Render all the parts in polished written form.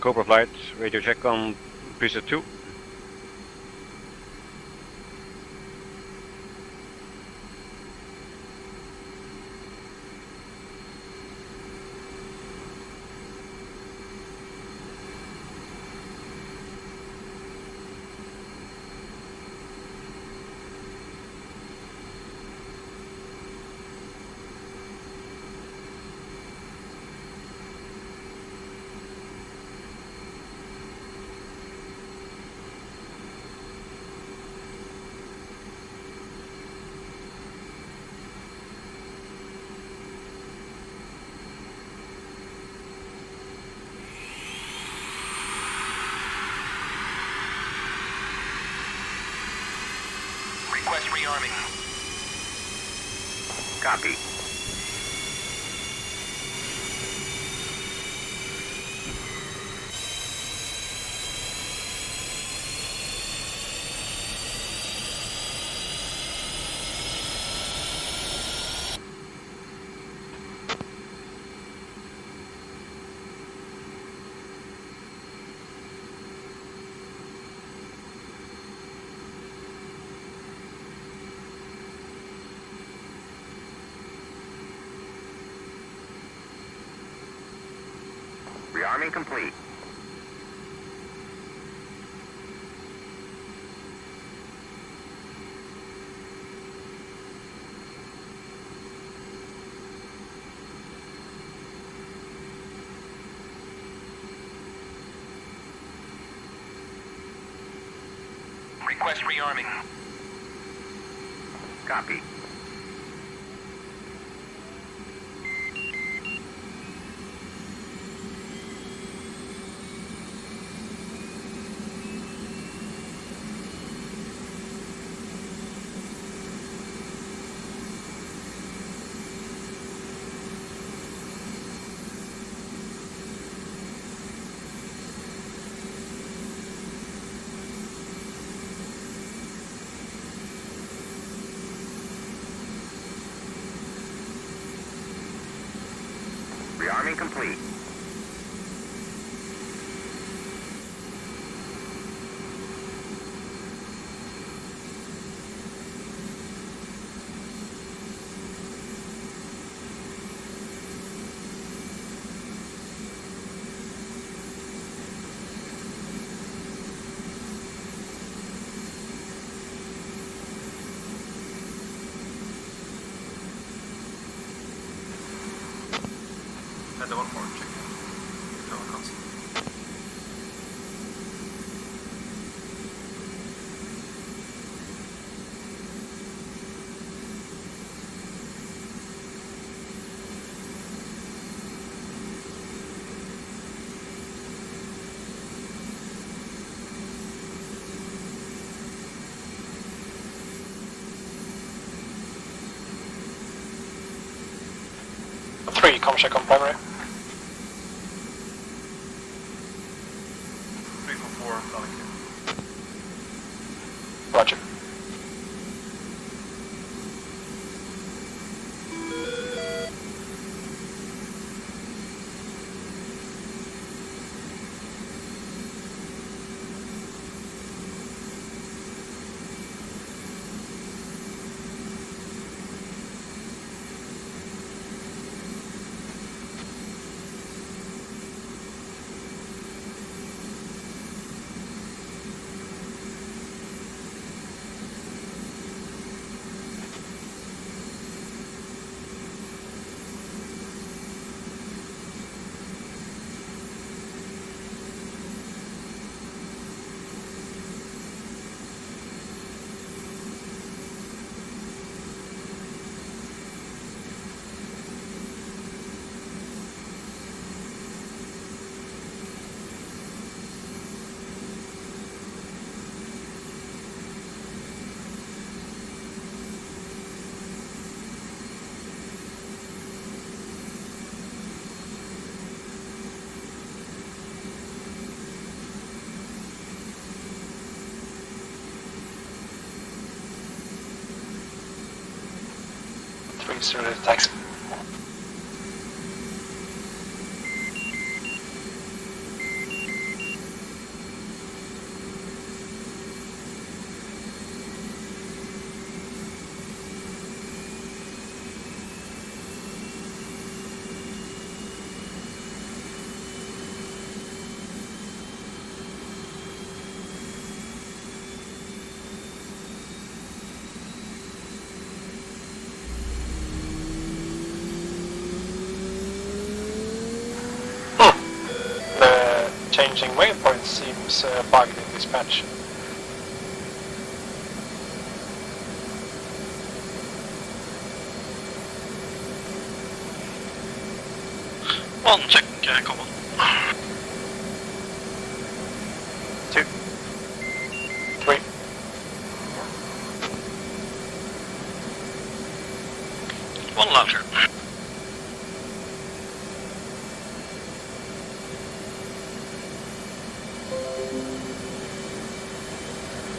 Cobra Flight, radio check on Preset 2. Request rearming. Copy. Rearming complete. Request rearming. Copy. Rearming complete. Det var kort, check. Det var konstigt. Three, come check on primary. 344, Dalek. Roger. Thanks. changing waypoints seems bugged in this patch. One check, common. 2, 3. One louder.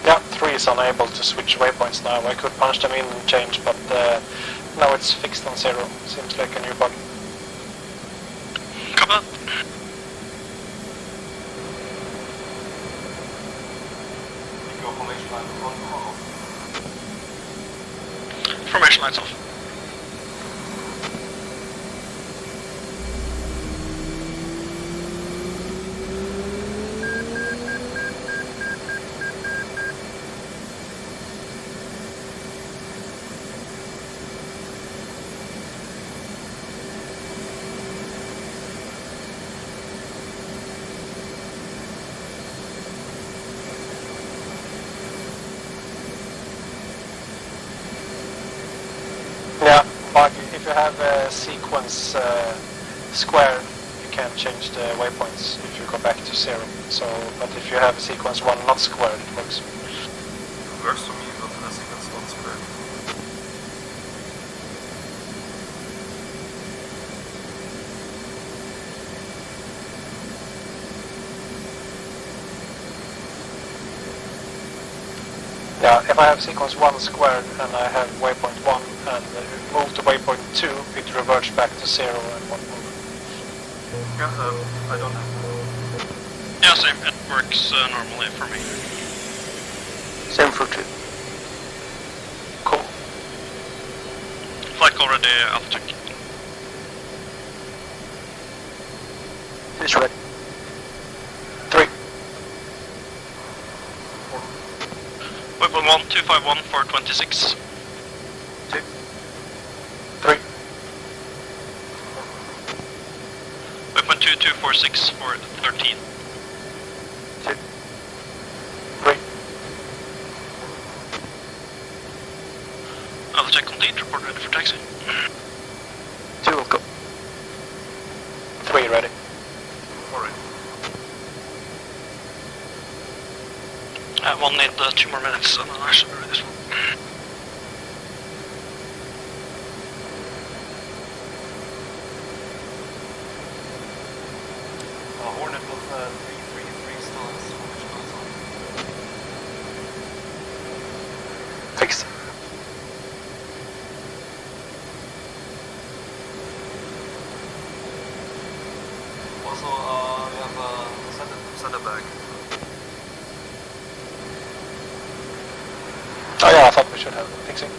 Yeah, 3 is unable to switch waypoints now. I could punch them in and change, but now it's fixed on 0. Seems like a new bug. Come on. Go formation line on or off. Formation lights off. Yeah, bug. If you have a sequence square, you can't change the waypoints if you go back to 0. So, but if you have a sequence 1 not squared, it works. It works for me, but the sequence not squared. Yeah, if I have sequence 1 squared and I have waypoint 1 and move to waypoint 2, it reverts back to 0 and 1 move. Yeah, I don't have. Yeah, same. It works normally for me. Same for 2. Cool. Flight already up check. It's ready. 3. Waypoint 1, 251 for 26. 2. 3. Waypoint 2, 246 for 13. 2. 3. I'll check complete, report ready for taxi. 2 will go. 3 ready. Alright. One need 2 more minutes and then I should be ready as well. Hornet with 333 stars, which goes on. Fixed. Also, we have sender bag. Oh yeah, I thought we should have fixing.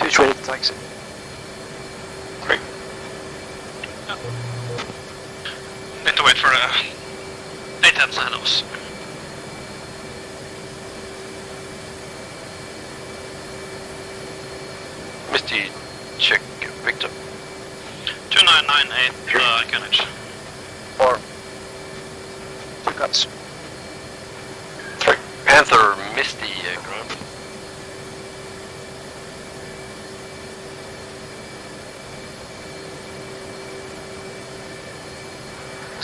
Who's ready to taxi? 3. Need to wait for 810s ahead of us. Misty, check Victor. 2998 Greenwich. 4. 2 guns. 3. misty ground.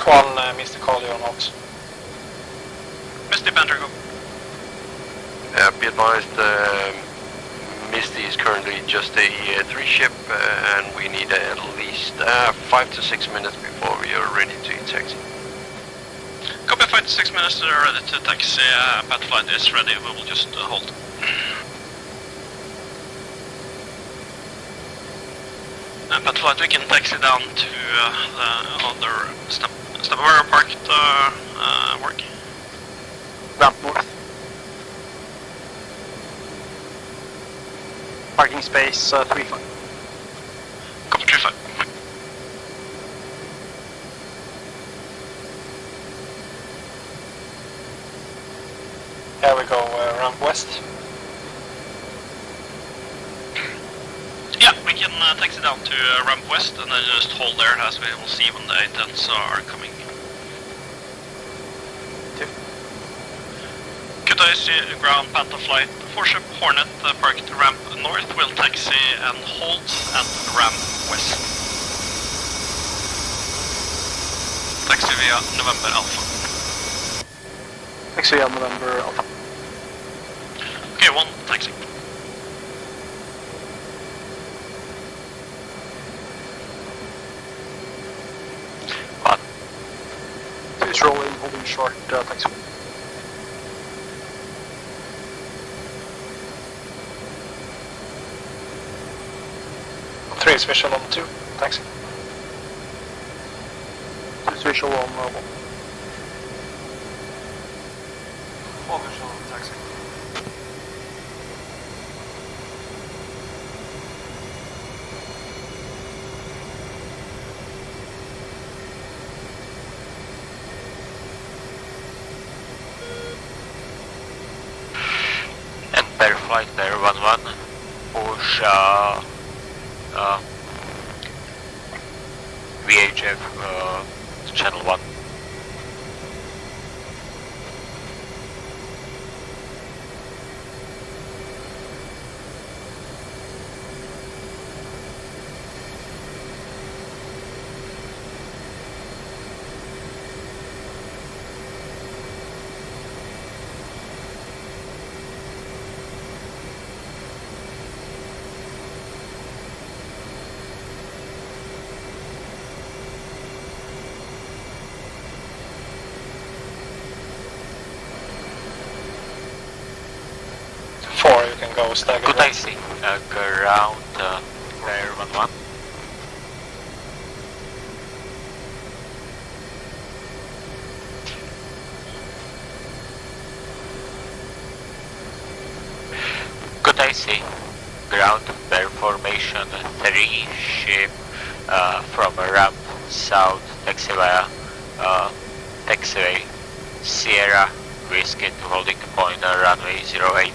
One Mr. Collier on Ox. Misty Panther, go. Be advised, Misty is currently just a 3-ship, and we need at least 5 to 6 minutes before we are ready to taxi. Copy, 5 to 6 minutes, they're ready to taxi. Battleflight is ready, we will just hold. Battleflight, we can taxi down to the other Stabber parked work. Ramp north. Parking space 35. Copy, 35. Here we go, ramp west. Yeah, we can taxi down to ramp west and then just hold there as we will see when the 810s are coming. Could I see ground Panther flight 4-ship Hornet parked ramp north will taxi and hold at ramp west. Taxi via November Alpha. Taxi on November Alpha. Okay, 1 taxi. It's rolling, holding short, taxi. Three is visual on 2, taxi. It's visual on 1. All visual on taxi. Empire Flight Air 11, push VHF to channel 1. You can go stagger. Good, I see. Ground Air 11. Good, I see. Ground Bear Formation 3 ship from ramp south taxiway taxiway Sierra Whiskey to holding point runway 08.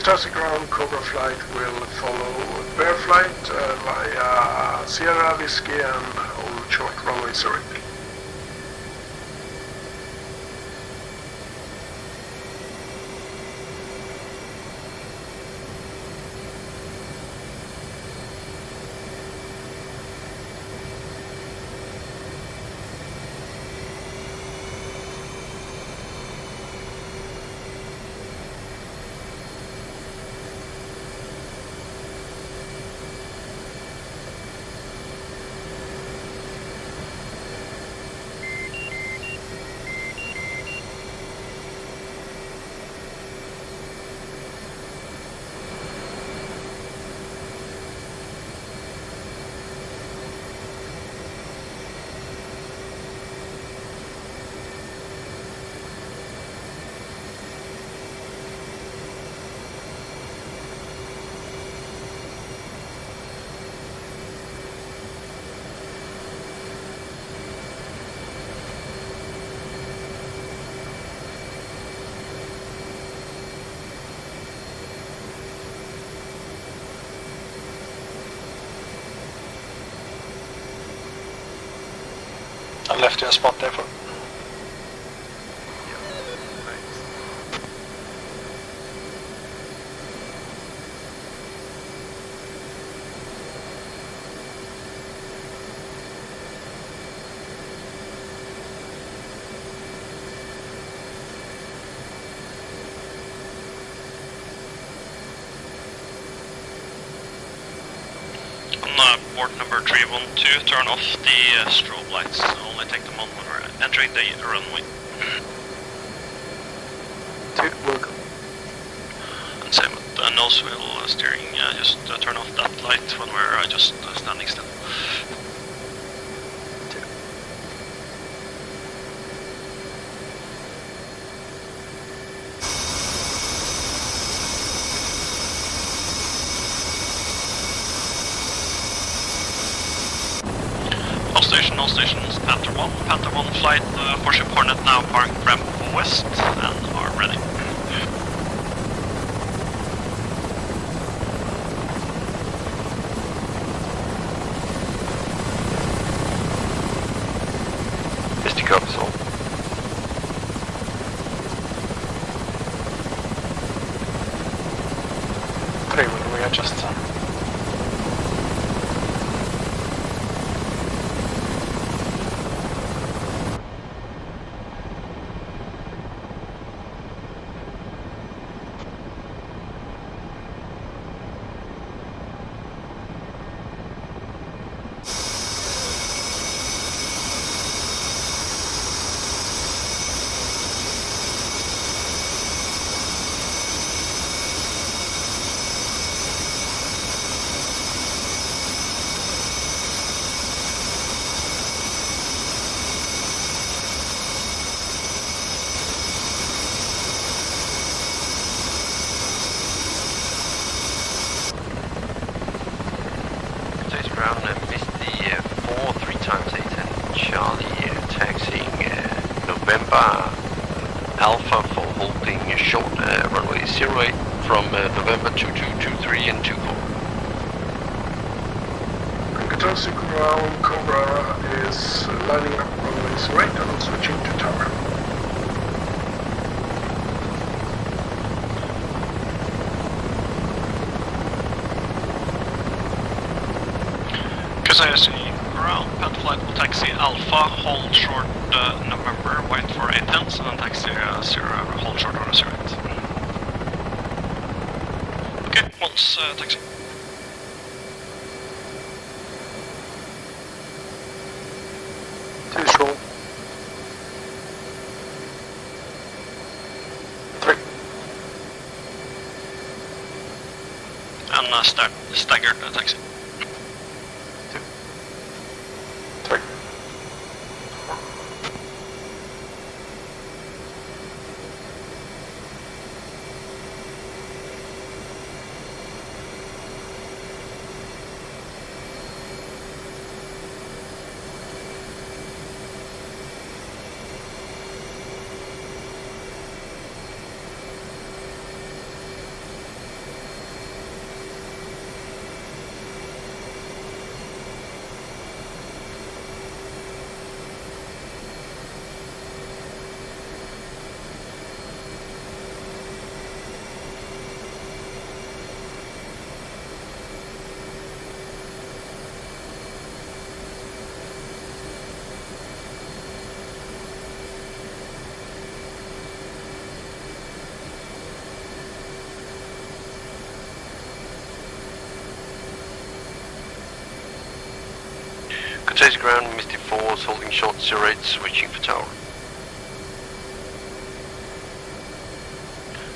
Taxi ground Cobra flight will follow Bear flight via Sierra Whiskey and hold short runway 08. I left you a spot there for. On port number 312, turn off the strobe lights. Only take them on when we're entering the runway. Welcome. And same with the nose wheel steering, just turn off that light when we're just standing still. All stations, Panther 1 flight, Warship Hornet now parked ramp west and are ready. Misty copies all. Will readjust. November Alpha for holding short runway 08 from November 2223 and 24. Katosi ground Cobra is lining up runways right and switching to tower. Katosi ground, Panther flight will taxi Alpha, hold short November, wait for 8 tenths, and then taxi 0, hold short on 08. Okay, once taxi. Two short. 3. And staggered taxi. 3. Katosi ground, Misty 4 is holding short 08, switching for tower.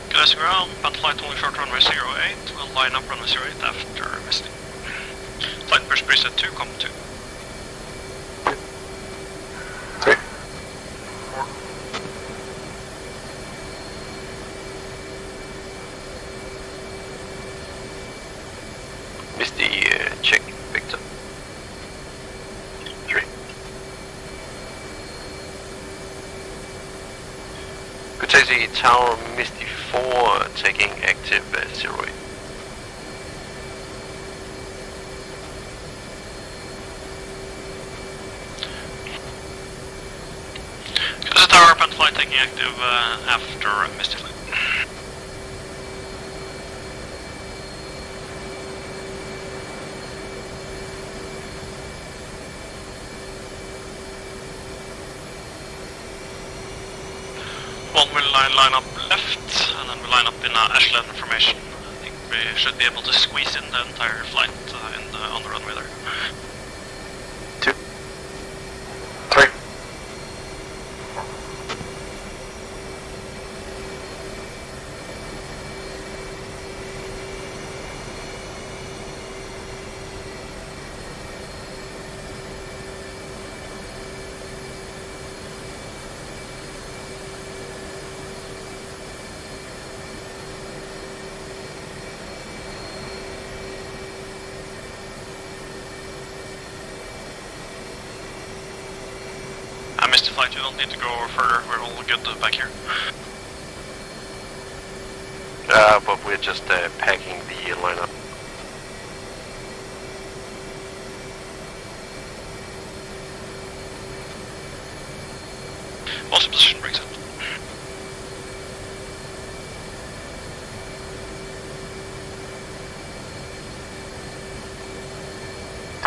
Katosi ground, Panther flight holding short runway 08, will line up runway 08 after Misty. Flight burst preset 2, comp 2. 3. Misty check, Victor. 3. Katosi tower, Misty 4 taking active 08. taking active after Misty Flight. One will line up left, and then we line up in Ashland formation. I think we should be able to squeeze in the entire flight on the runway there. 2, 3. Misty Flight, you don't need to go further, we're all good back here. But we're just packing the lineup. What's the position breaks up?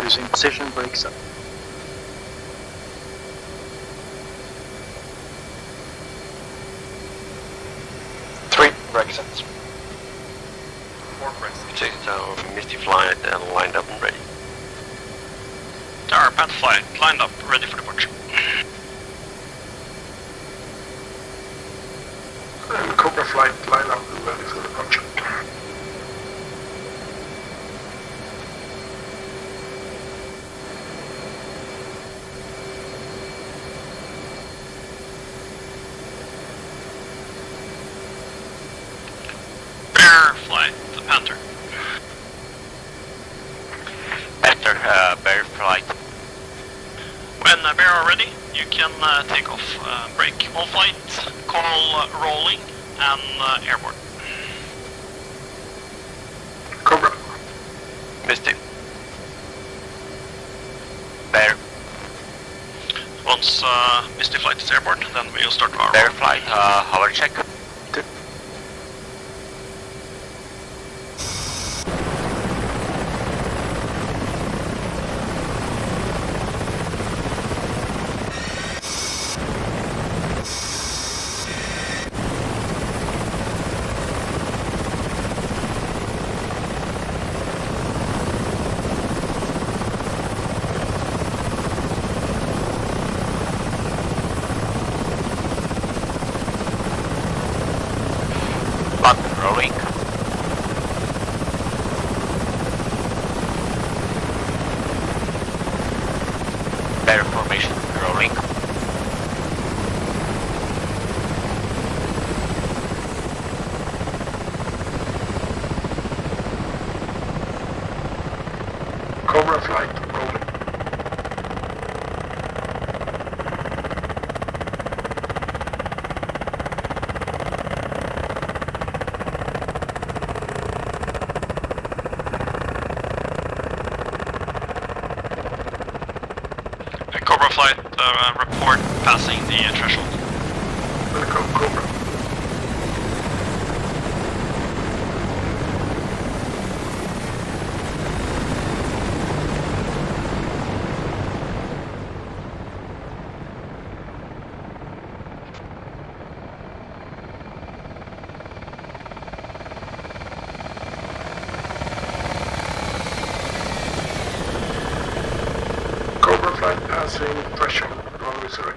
Losing position, breaks up. 3, exit. 4 press. Take down Misty Flight and lined up and ready. Tower, Panther Flight, lined up, ready for departure. And Cobra Flight line up and ready for departure. Bear Flight, the Panther. Better, Bear Flight. When Bear are ready, you can take off. Break all flight, call rolling, and airborne. Cobra. Misty. Bear. Once Misty Flight is airborne, then we'll start our Bear Flight, hover check. Button rolling. Bear formation rolling. Cobra Flight rolling. Cobra Flight, report passing the threshold. Welcome, Cobra. Cobra Flight passing threshold. Runway 0.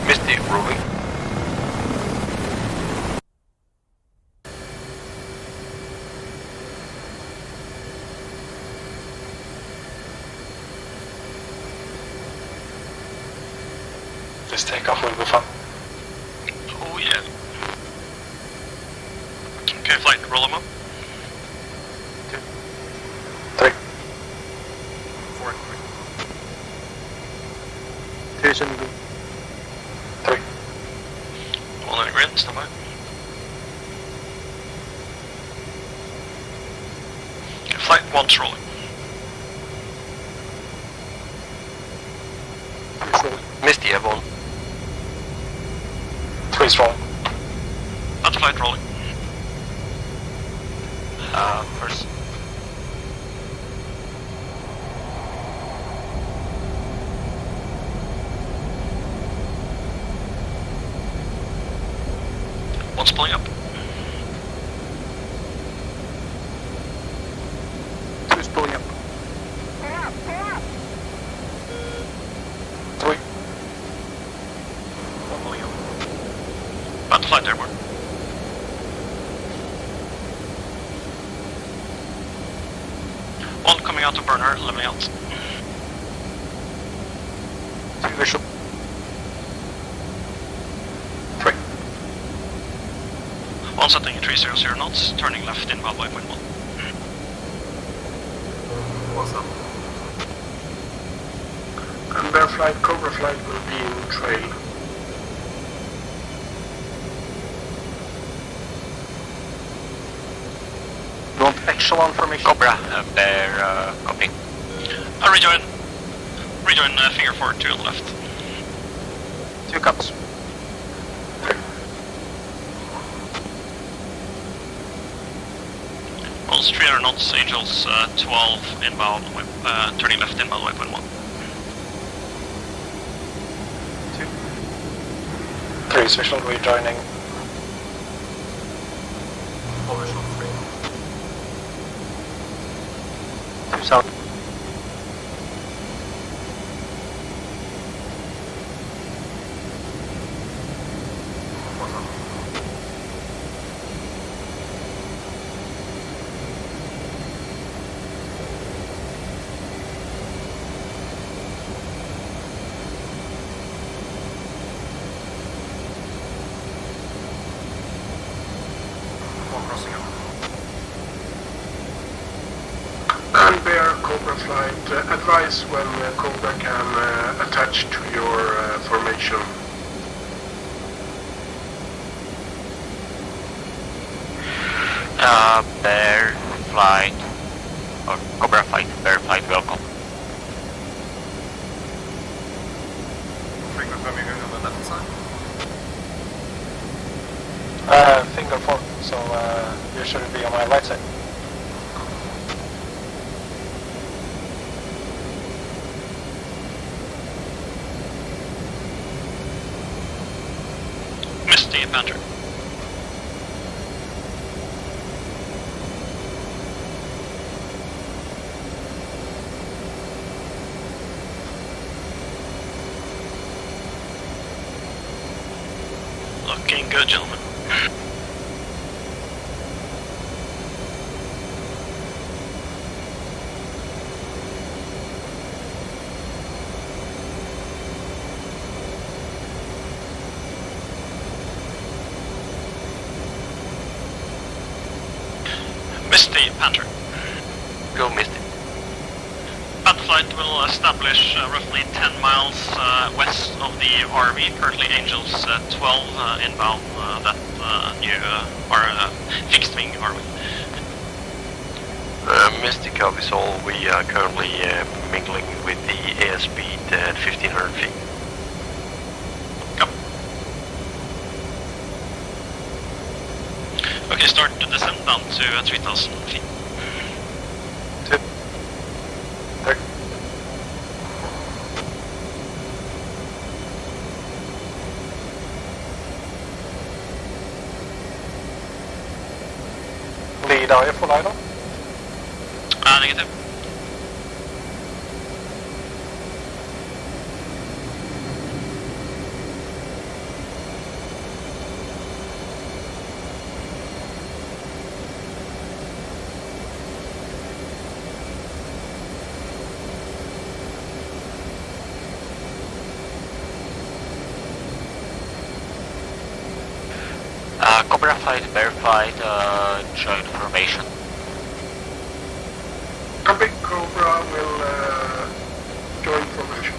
Misty rolling. This takeoff will be fun. Oh yeah. Okay, flight, roll them up. 3. 4. 3. 3. One on the grid, stand by. Okay, flight, one's rolling. Misty, everyone. 3's rolling. Panther flight rolling. First. One's pulling up. 2's pulling up. 3. One pulling up. Panther flight airborne. One coming out of burner, leveling out. 3 visual. 3. One setting 300 knots, turning left inbound waypoint 1. What's up? And Bear Flight, Cobra Flight will be in trail. You want echelon formation? Cobra, bear, copy. Rejoin. Rejoin figure 4-2 on the left. 2 cuts. One's 300 knots, Angels 12 inbound, turning left inbound waypoint 1. 3's visual rejoining. Full visual 3. 2 south. What's up? One crossing up. And Bear, Cobra Flight, advise when Cobra can attach to your formation. Bear flight, or Cobra flight, bear flight, welcome. Three confirming you're going on the left side. Finger 4, so you should be on my right side. Misty Panther. Looking good, gentlemen. Misty Panther. Go Misty. Panther flight will establish roughly 10 miles west of the RV, currently Angels 12 inbound that new fixed wing RV. Misty copies all. We are currently mingling with the airspeed at 1500 feet. Okay, start to descend down to 3000 feet. 2. 3. Lead area full idle. Negative. Cobra flight, bear flight, join formation. Copy, Cobra will join formation.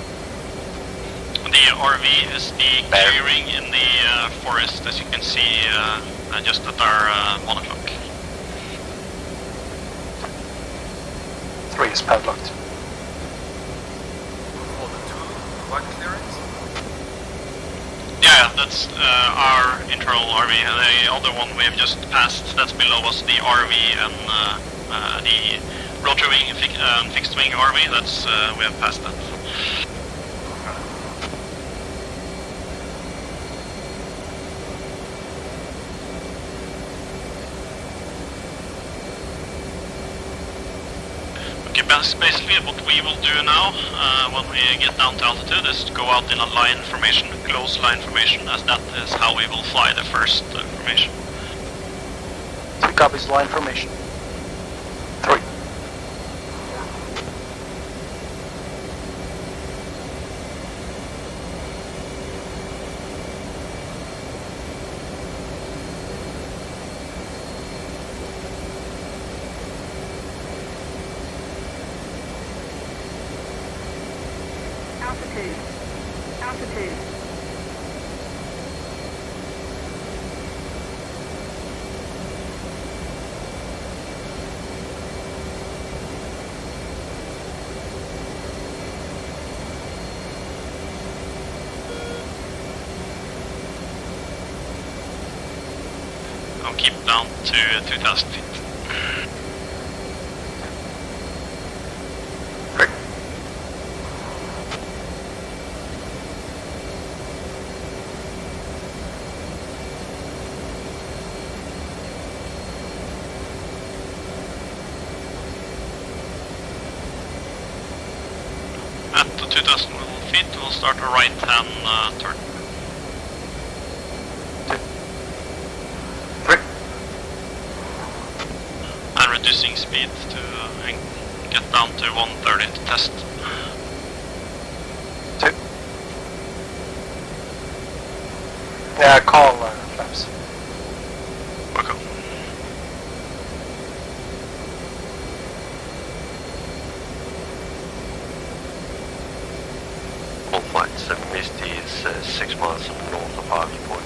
The RV is the clearing in the forest, as you can see, just at our 1 o'clock. 3 is padlocked. Hold the 2 white clearance. Yeah, that's our internal RV, and the other one we have just passed, that's below us, the RV and the rotary wing and fixed wing RV, that's, we have passed that. Okay, basically what we will do now, when we get down to altitude, is to go out in a line formation, close line formation, as that is how we will fly the first formation. 3 copies, line formation. 3. Altitude. Altitude. I'll keep down to 2,000 feet. At the 2,000 feet, we'll start a right-hand turn. 3. And reducing speed to get down to 130 to test. 2. Yeah, call flaps. Okay. All flights, Misty is 6 miles north of Harvey Point.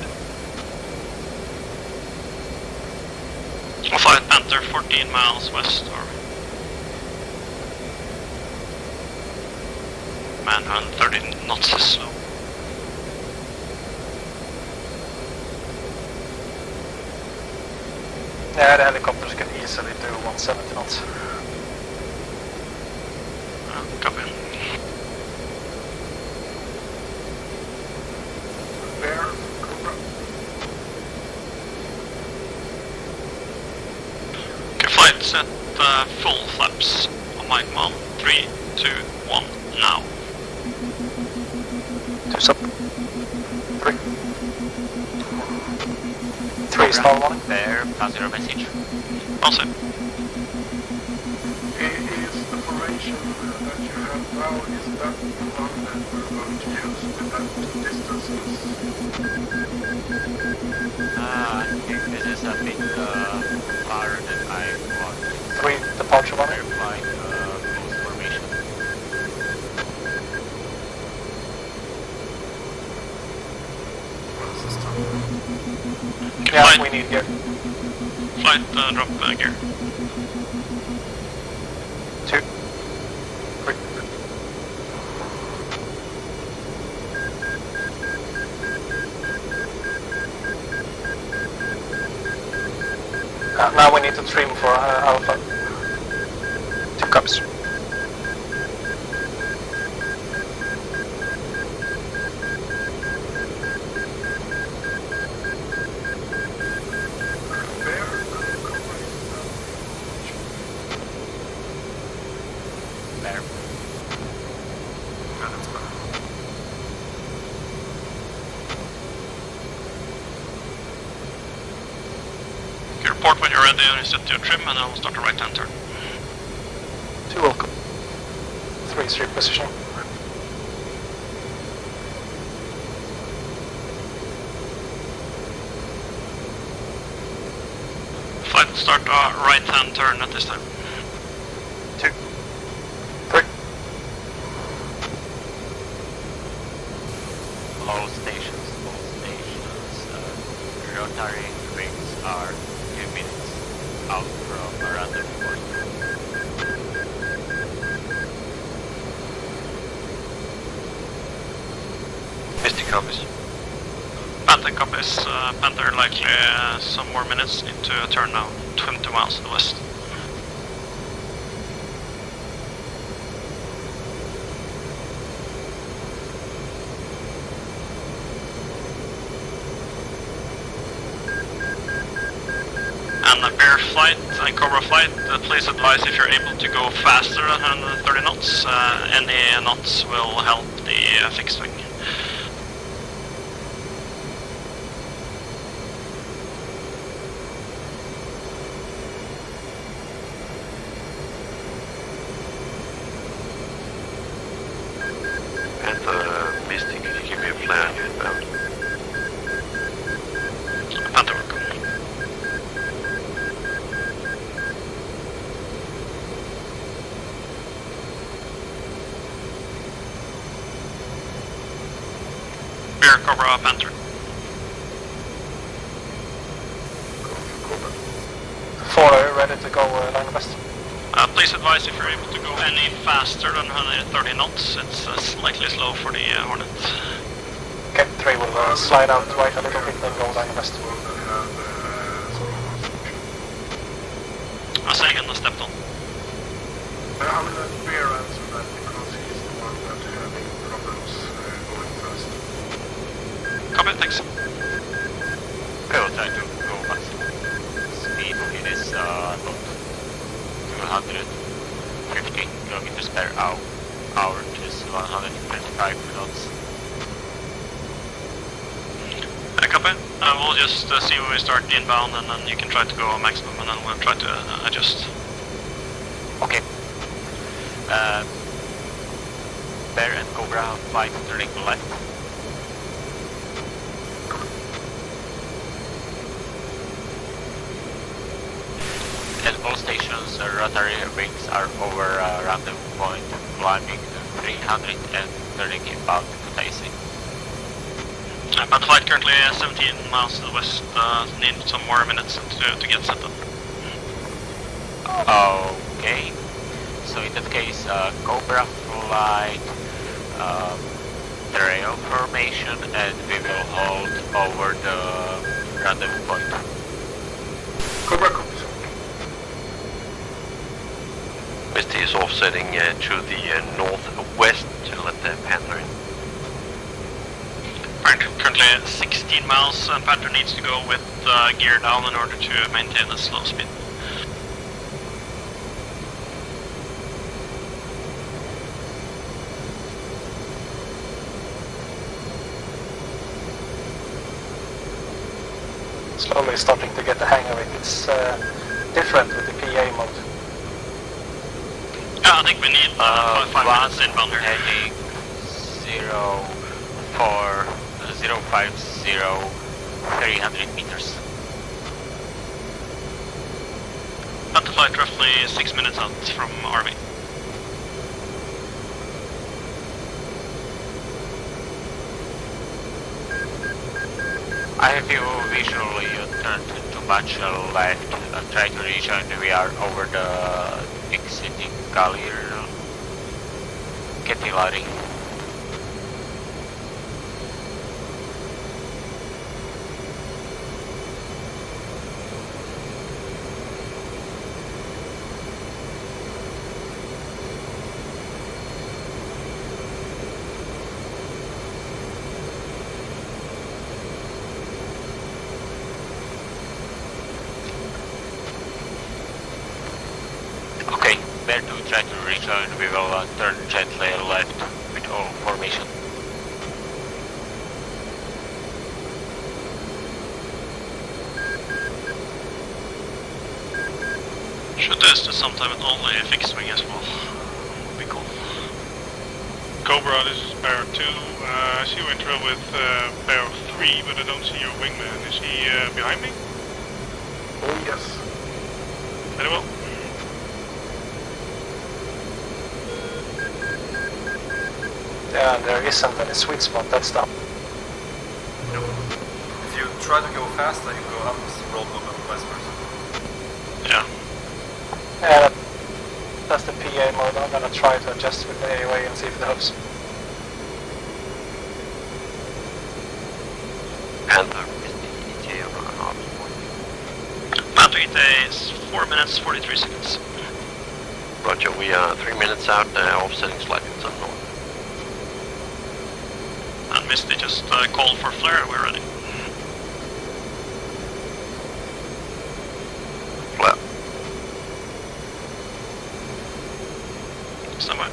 Flight Panther 14 miles west, or man 30 knots is slow. Yeah, the helicopters can easily do 170 knots. Copy. Bear, Cobra. Okay, flight set full flaps on my command. 3, 2, 1, now. 2 sub. 3. 3 stall 1. There, pass your message. Pass it. Is the formation that you have now, is that the one that we're going to use with that distances? I think this is a bit harder than I want. 3 departure 1. We're flying close formation. Okay, Yeah, flight, we need gear. flight drop gear. 2. 3. Now we need to trim for Alpha. 2 copies. Bear, Cobra. There. Yeah, that's better. Okay, report when you're ready and set your trim, and I'll start a right-hand turn. 2 welcome. 3 is repositioning. Flight will start a right-hand turn at this time. 2. 3. Low stations. Rotary wings are 2 minutes out from a random point. Misty copies. Panther copies. Panther likely some more minutes, need to turn now 20 miles to the west. And Bear flight and Cobra flight, please advise if you're able to go faster than 130 knots. Any knots will help the fixed wing. Panther, Misty, can you give me a flare on your inbound? Panther will go. Bear, Cobra, Panther. Four, ready to go line of west. Please advise if you're able to go any faster than 130 knots. It's slightly slow for the Hornet. Okay, 3 will slide out right a little bit and go line of west. Second, stepped on. I'll let Bear answer that because he's the one that's having problems going fast. Copy, thanks. I will try to go fast. Speed it is about 250 kilometers per hour, which is 125 knots. Copy. We'll just see when we start inbound, and then you can try to go maximum, and then we'll try to adjust. Okay. Bear and Cobra flight turning left. And all stations, rotary wings are over rendezvous point, climbing 300 and turning inbound to Taisi. Panther flight currently 17 miles to the west. Need some more minutes to get set up. Okay. So in that case, Cobra flight, trail formation, and we will hold over the rendezvous point. Cobra copies. Misty is offsetting to the northwest to let the Panther in. Currently 16 miles, and Panther needs to go with gear down in order to maintain a slow speed. Slowly starting to get the hang of it. It's different with the PA mode. Yeah, I think we need 5 minutes inbound here. Heading 300 meters. Panther flight roughly 6 minutes out from RV. I have you visually turned too much left. Try to rejoin. We are over the exiting Galir. Ketilari. Okay, bear to try to rejoin. We will turn gently left with all formation. Should test it sometime with only a fixed wing as well. Would be cool. Cobra, this is Bear 2. I see you in trail with Bear 3, but I don't see your wingman. Is he behind me? Oh yes. Very well. Yeah, and there isn't any sweet spot, that's down. If you try to go faster, you go up roll and vice versa. Yeah. Yeah, that's the PA mode. I'm gonna try to adjust with the AOA and see if it helps. stay 4 minutes 43 seconds. Roger, we are 3 minutes out, offsetting slightly to the north. And Misty just called for flare, we're ready. Flare. Stand by.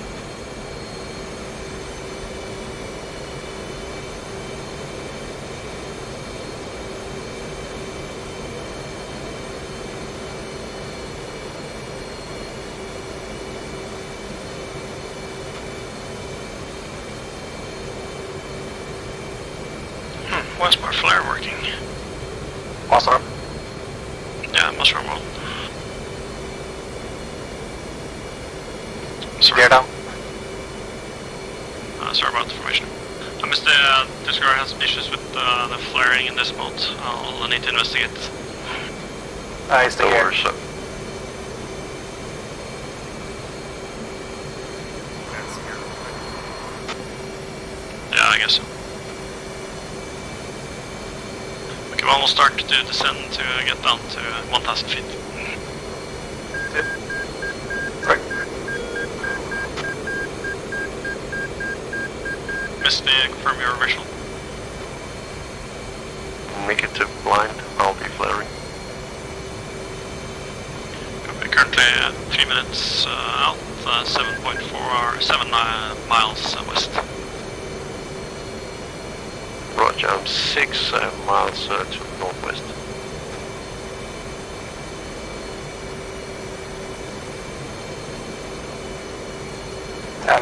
Where's my flare working? Mushroom. Yeah, mushroom roll. Gear down. Sorry about the information. I missed this guy has some issues with the flaring in this mode. I'll need to investigate. It's the gear. Over, so. Yeah, I guess so. We can almost start to descend to get down to 1,000 feet. Misty, confirm your visual. Make it to blind, I'll be flaring. Copy. Currently 3 minutes out, 7.4 or 7 miles west. Roger, I'm 6 miles to the northwest.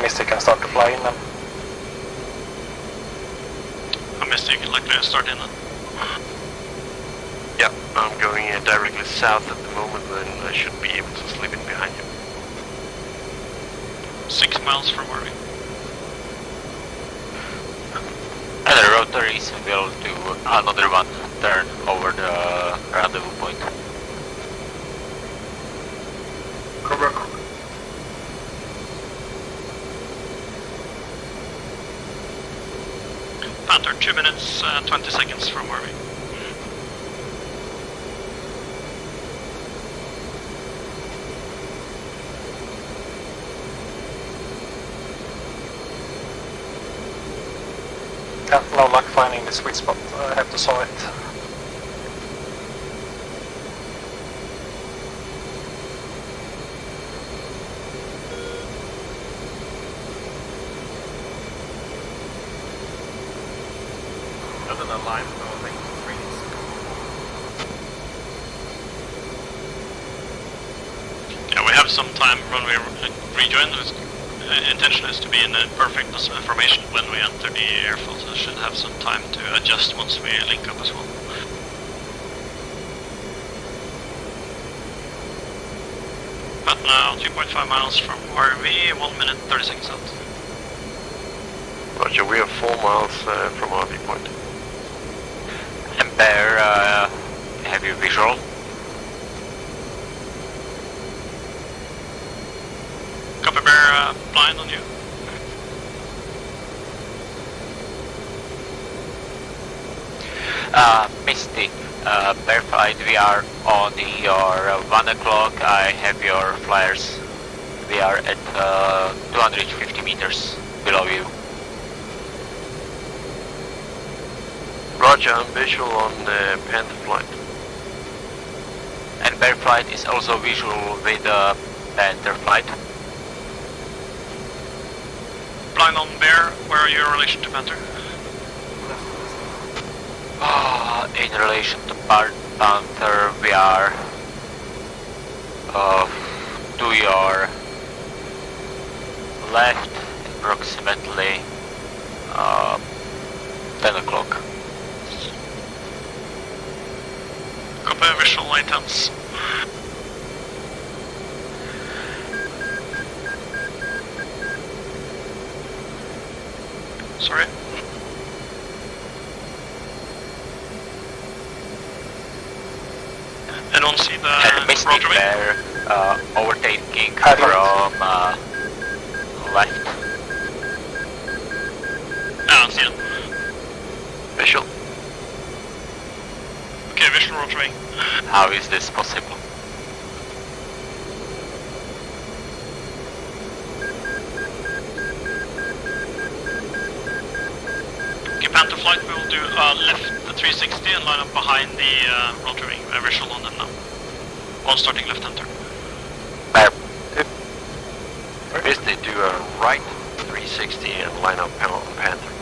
Misty can start to fly in then. Misty, you can likely start in then. Yeah, I'm going directly south at the moment, then I should be able to slip in behind you. 6 miles from where we. And the rotaries will do another one turn over the rendezvous point. Cobra, cobra. Panther, 2 minutes 20 seconds from where we. Yeah, no luck finding the sweet spot. I have to saw it. Other than line, I don't think training's Yeah, we have some time when we rejoin. The intention is to be in a perfect formation when we enter the airfield, so should have some time to adjust once we link up as well. But now 2.5 miles from RV, 1 minute 30 seconds out. Roger, we are 4 miles from RV point. And Bear, have you visual? Copy, Bear, blind on you. Misty, verified we are on your 1 o'clock. I have your flyers. We are at 250 meters below you. Roger, I'm visual on Panther flight. And Bear flight is also visual with Panther flight. Blind on Bear, where are you in relation to Panther? In relation to Panther, we are to your left, approximately 10 o'clock. Copy, visual light hands. Sorry. Anyone see the And Misty rotor wing? Bear overtaking from left. Yeah, I see it. Visual. Okay, visual rotor wing. How is this possible? flight, we will do left the 360 and line up behind the rotary wing. We have visual on them now. One starting left-hand turn. Misty, do a right 360 and line up on Panther.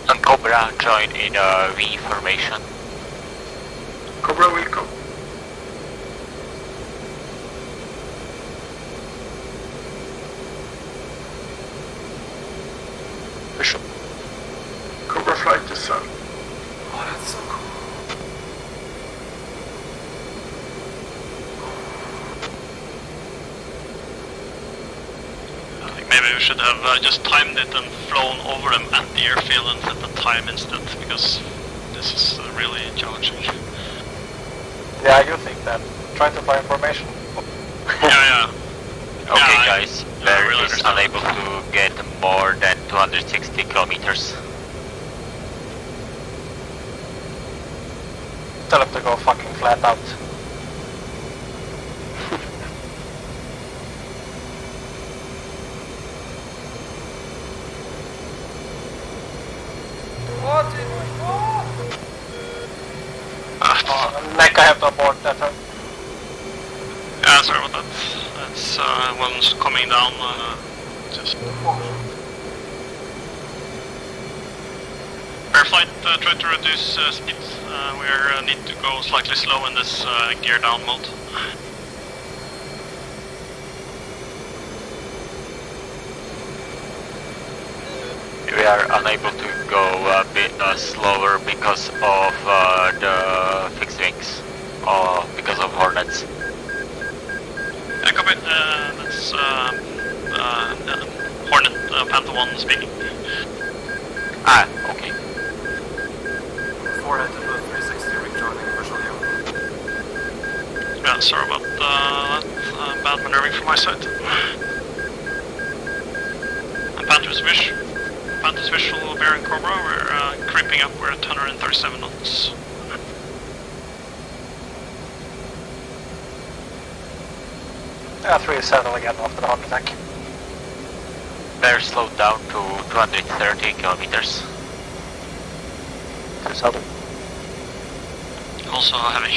And Cobra join in a V formation. Cobra will come. Visual. Cobra flight to sun. Oh, that's so cool. I think maybe we should have just timed it and flown over them at the airfield and set the time instead, because this is really challenging. Yeah, I do think that. Try to find information. Yeah. Okay, Yeah, guys, I Bear really is understand. unable to get more than 260 kilometers. Tell him to go fucking flat out. What did we Neck, I have to abort that turn. Yeah, sorry about that. That's one's coming down. Just Bear flight, try to reduce speed. We need to go slightly slow in this gear down mode. We are unable to go a bit slower because of the fixed wings, or because of Hornets. Yeah, copy. That's Hornet Panther 1 speaking. Ah, okay. Forehead to the 360 rejoining visual you. Yeah, sorry about that. Bad maneuvering from my side. And Panther's visual bearing Cobra, we're creeping up, we're at 137 knots. Yeah, 3-7 again after the heart attack. Bear slowed down to 230 kilometers. 2-7. Also having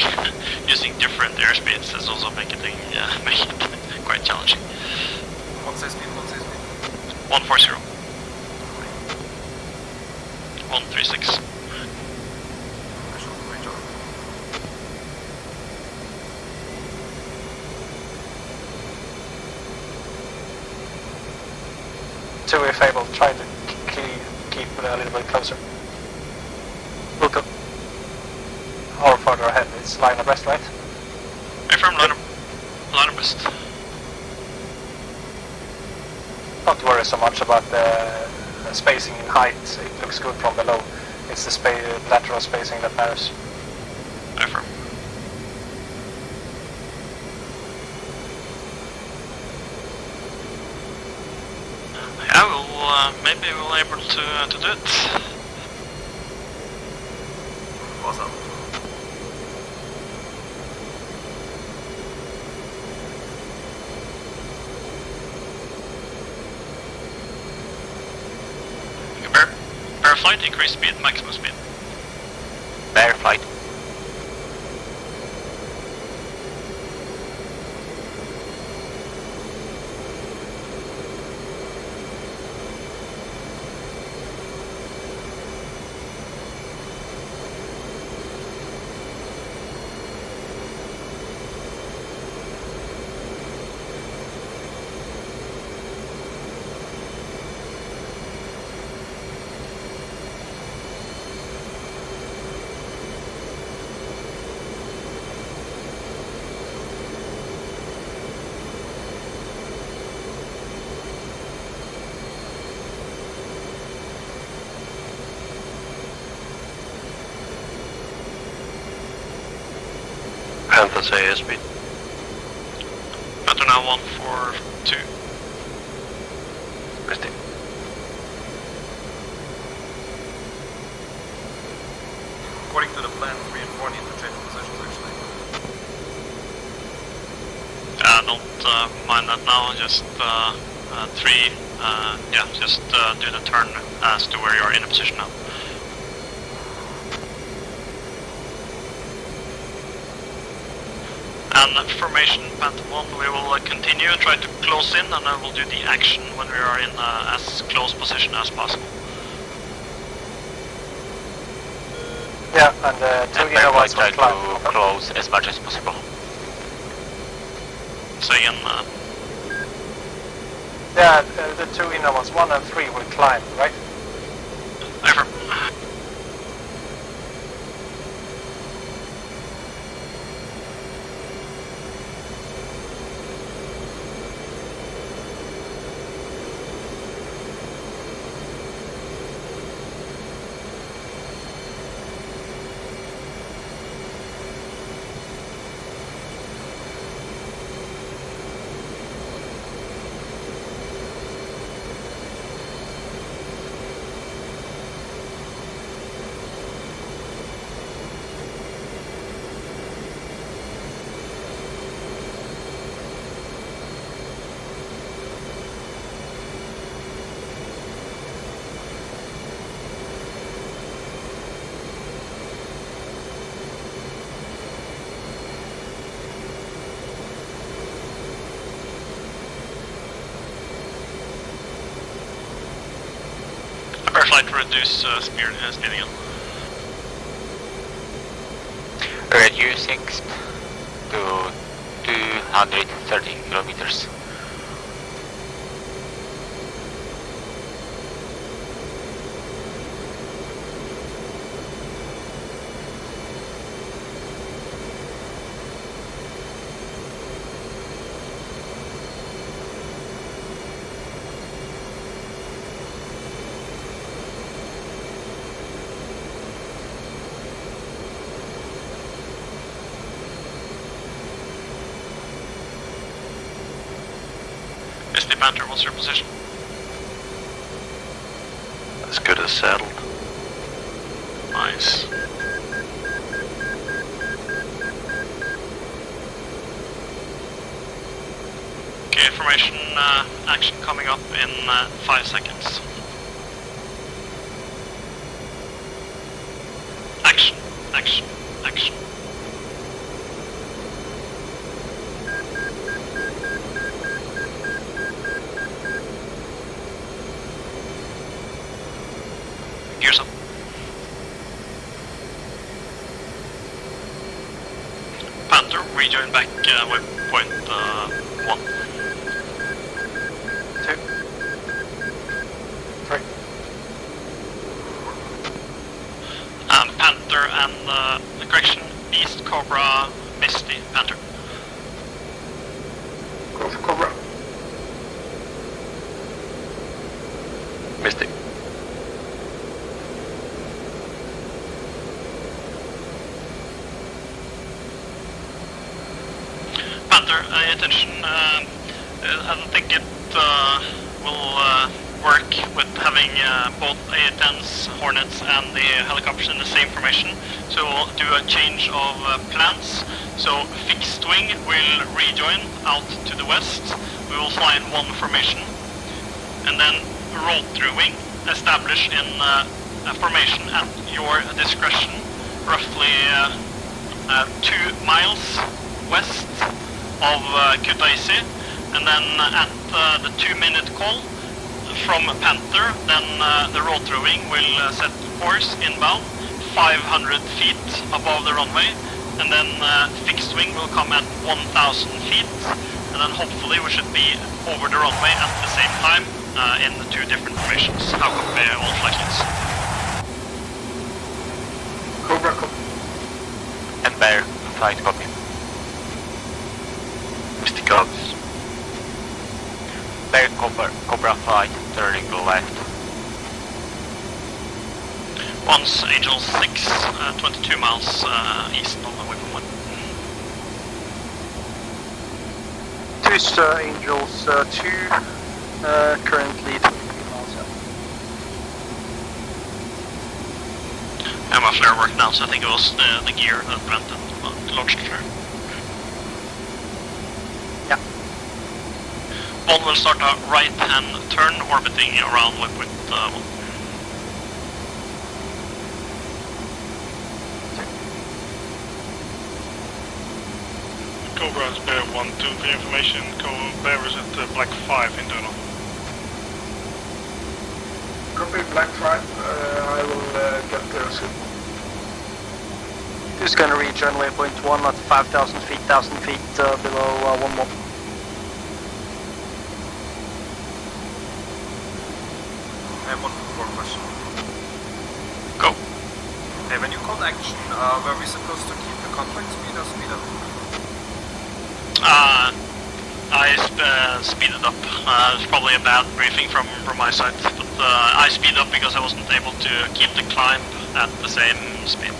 using different airspeeds is also making it quite challenging. One say speed. 140. 136. Visual rejoin. Two if able, try to keep a little bit closer. Look up. Or further ahead, it's line abreast, right? Affirm line abreast. Don't worry so much about the spacing in height, it looks good from below. It's the lateral spacing that matters. Affirm. Yeah, maybe we'll able to do it. Awesome. Bear flight, increase speed, maximum speed. Bear flight. Panther's ASP. Panther now 142. Misty. According to the plan, 3 and 4 need to change positions actually. mind that now. Just 3, yeah, just do the turn as to where you're in a position now. And formation Panther 1, we will continue and try to close in, and then we'll do the action when we are in as close position as possible. Yeah, and 2 And I ones try will climb. to close as much as possible. So again, Yeah, the 2 inner ones, 1 and 3 will climb, right? over. Flight to reduce speed again. Reducing to 230 kilometers. SD Panther, what's your position? As good as settled. Nice. Okay, formation action coming up in 5 seconds. Action, action, action. Gears up. Panther, rejoin back waypoint 1. 2, 3. Panther and correction, Beast, Cobra, Misty, Panther. Go for Cobra. Mystic. Panther, attention, I don't think it will work with having both A-10s, Hornets and the helicopters in the same formation, so we'll do a change of plans. So fixed wing will rejoin out to the west, we will fly in one formation, and then roll-through wing establish in a formation at your discretion, roughly 2 miles west of Kutaisi, and then at the 2-minute call from Panther, then the roll-through wing will set course inbound 500 feet above the runway, and then fixed wing will come at 1,000 feet, and then hopefully we should be over the runway at the same time in the 2 different formations. How copy all flight leads? Cobra, copy. And Bear, flight copy. Mystic Gods. Bear, Cobra flight, turning left. Once Angel 6, 22 miles east of the waypoint 1. 2 Star Angels 2, currently 23 miles out. Yeah, my flare worked now, so I think it was the gear that prevented the launch flare. Yeah. One will start a right-hand turn orbiting around waypoint 1. Cobra is Bear 1-2 for your information. Bear is at Black 5 internal. Copy Black 5, I will get there soon. Who's going to rejoin waypoint 1 at 5,000 feet, 1,000 feet below 1-1? I have one more question. Go. Hey, when you called action, were we supposed to keep the contact speed or speed up? I speeded up. It's probably a bad briefing from my side, but I speeded up because I wasn't able to keep the climb at the same speed.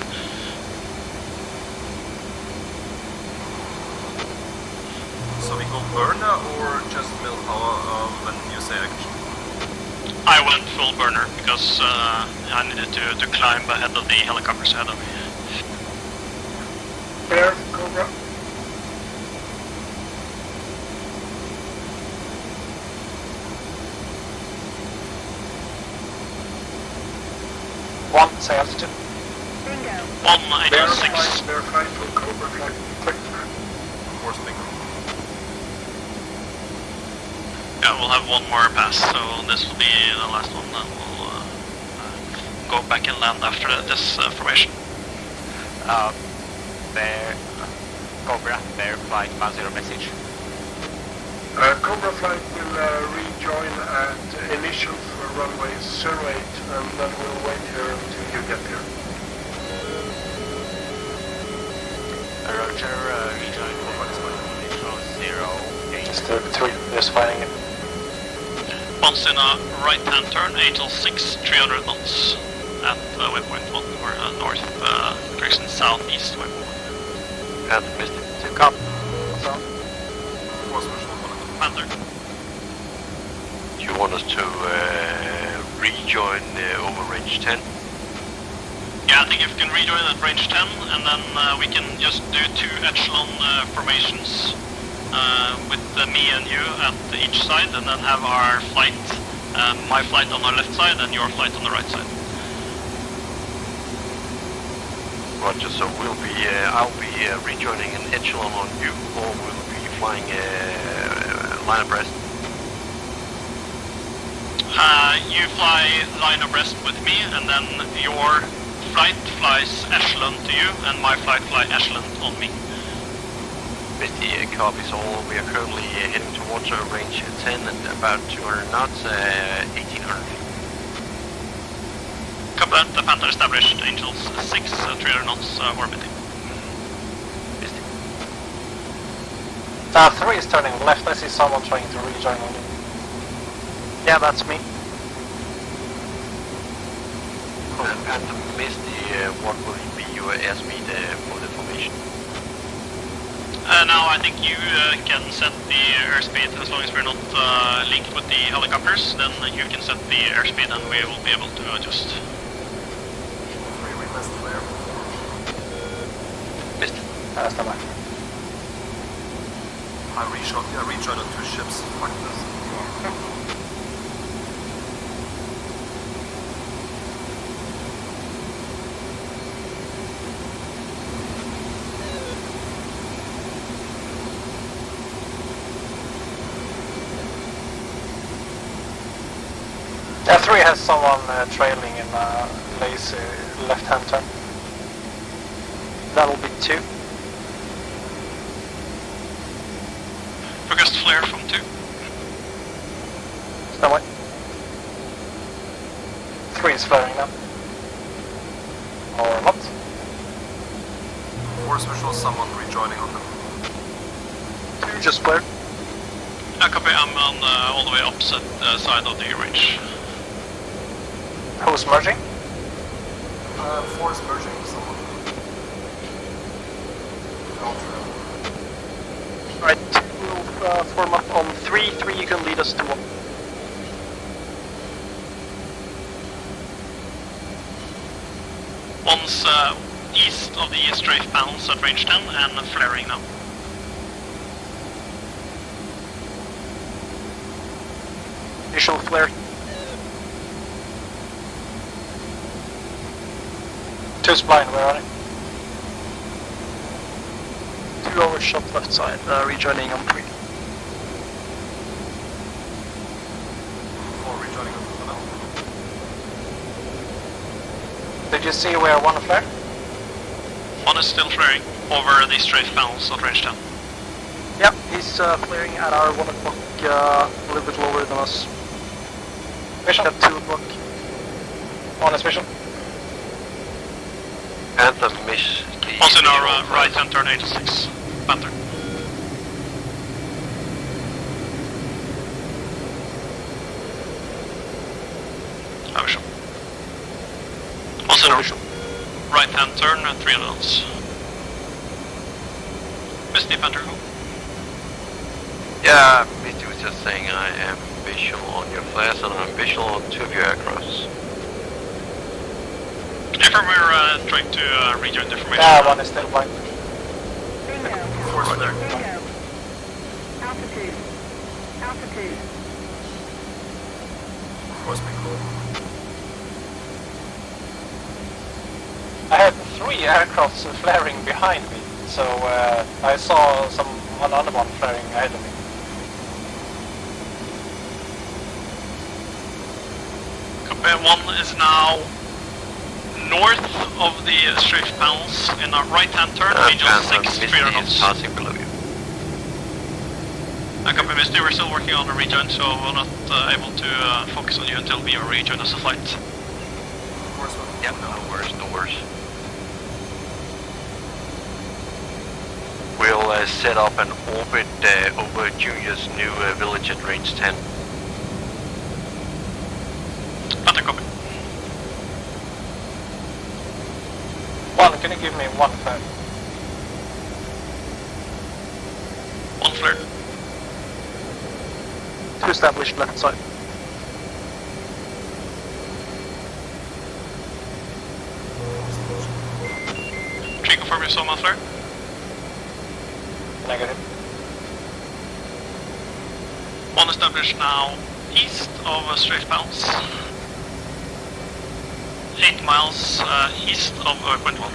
So we go burner or just mill power when you say action? I went full burner because I needed to climb ahead of the helicopters ahead of me. Bear, Cobra. One, say altitude. Bingo. 186. Bear flight for Cobra flight. Click. Of course, bingo. Yeah, we'll have one more pass, so this will be the last one. Then we'll go back and land after this formation. Bear, Cobra, Bear Flight 10 message. Cobra flight will rejoin at initial runway 08, and then we'll wait here until you get here. Roger, rejoin Cobra initial 08. Still 3, just finding it. Once in a right-hand turn, ATL 6, 300 knots at waypoint 1, or north, direction southeast waypoint 1. And Misty. Took up. So, Force visual 1. Panther. Do you want us to rejoin over range 10? Yeah, I think if we can rejoin at range 10, and then we can just do 2 echelon formations with me and you at each side, and then have our flight, my flight on our left side and your flight on the right side. Roger, so we'll be, I'll be rejoining an echelon on you, or we'll be flying line abreast. You fly line abreast with me, and then your flight flies echelon to you, and my flight fly echelon on me. Misty copies all. We are currently heading towards range 10 at about 200 knots, 1800 feet. Copy that, the Panther established, Angels 6, 300 knots orbiting. Misty. 3 is turning left. I see someone trying to rejoin on me. Yeah, that's me. And Misty, what will be your airspeed for the formation? Now I think you can set the airspeed as long as we're not linked with the helicopters. Then you can set the airspeed, and we will be able to adjust. 3 request clear. Misty. Stand by. I rejoined on 2 ships. Fuck this. F3 has someone trailing in a lazy left-hand turn. That'll be 2. Request flare from 2. Stand by. 3 is flaring now. Or not. Force visual, someone rejoining on them. 2 just flared. Copy, I'm on all the way opposite side of the range. Who's merging? Force merging with someone. Right, 2 will form up on 3. 3 you can lead us to 1. One's east of the strafe panels at range 10 and flaring now. Visual flare. 2 spline, where are they? 2 overshot left side, rejoining on 3. Or rejoining on tunnel. Did you see where 1 flare? One is still flaring over the strafe panels at range 10. Yep, he's flaring at our 1 o'clock, a little bit lower than us. Vision. At 2 o'clock. 1 is vision. Anthem miss the... Also in our right hand turn 86. Panther. Visual. Also in our right hand turn 3 knots. Misty Panther go. Yeah, Misty was just saying I am visual on your flares and I'm visual on 2 of your aircrafts. Confirm we're trying to rejoin the formation. Yeah, 1 is still blind. Bingo. Force there. Bingo. Altitude. Altitude. Force be cool. I had 3 aircrafts flaring behind me, so I saw another one flaring ahead of me. Copy. 1 is now north of the strafe panels in our right hand turn, region 6, 3 knots. Passing below you. Copy, Misty, we're still working on a rejoin, so we're not able to focus on you until we are rejoined as a flight. Force one. Yep, no worries, no worries. We'll set up an orbit over Junior's new village at range 10. Panther, copy. 1, can you give me 1 flare? 1 flare. 2 established left side. Tree, confirm you saw 1 flare. Negative. 1 established now east of strafe panels. 8 miles east of Quint 1.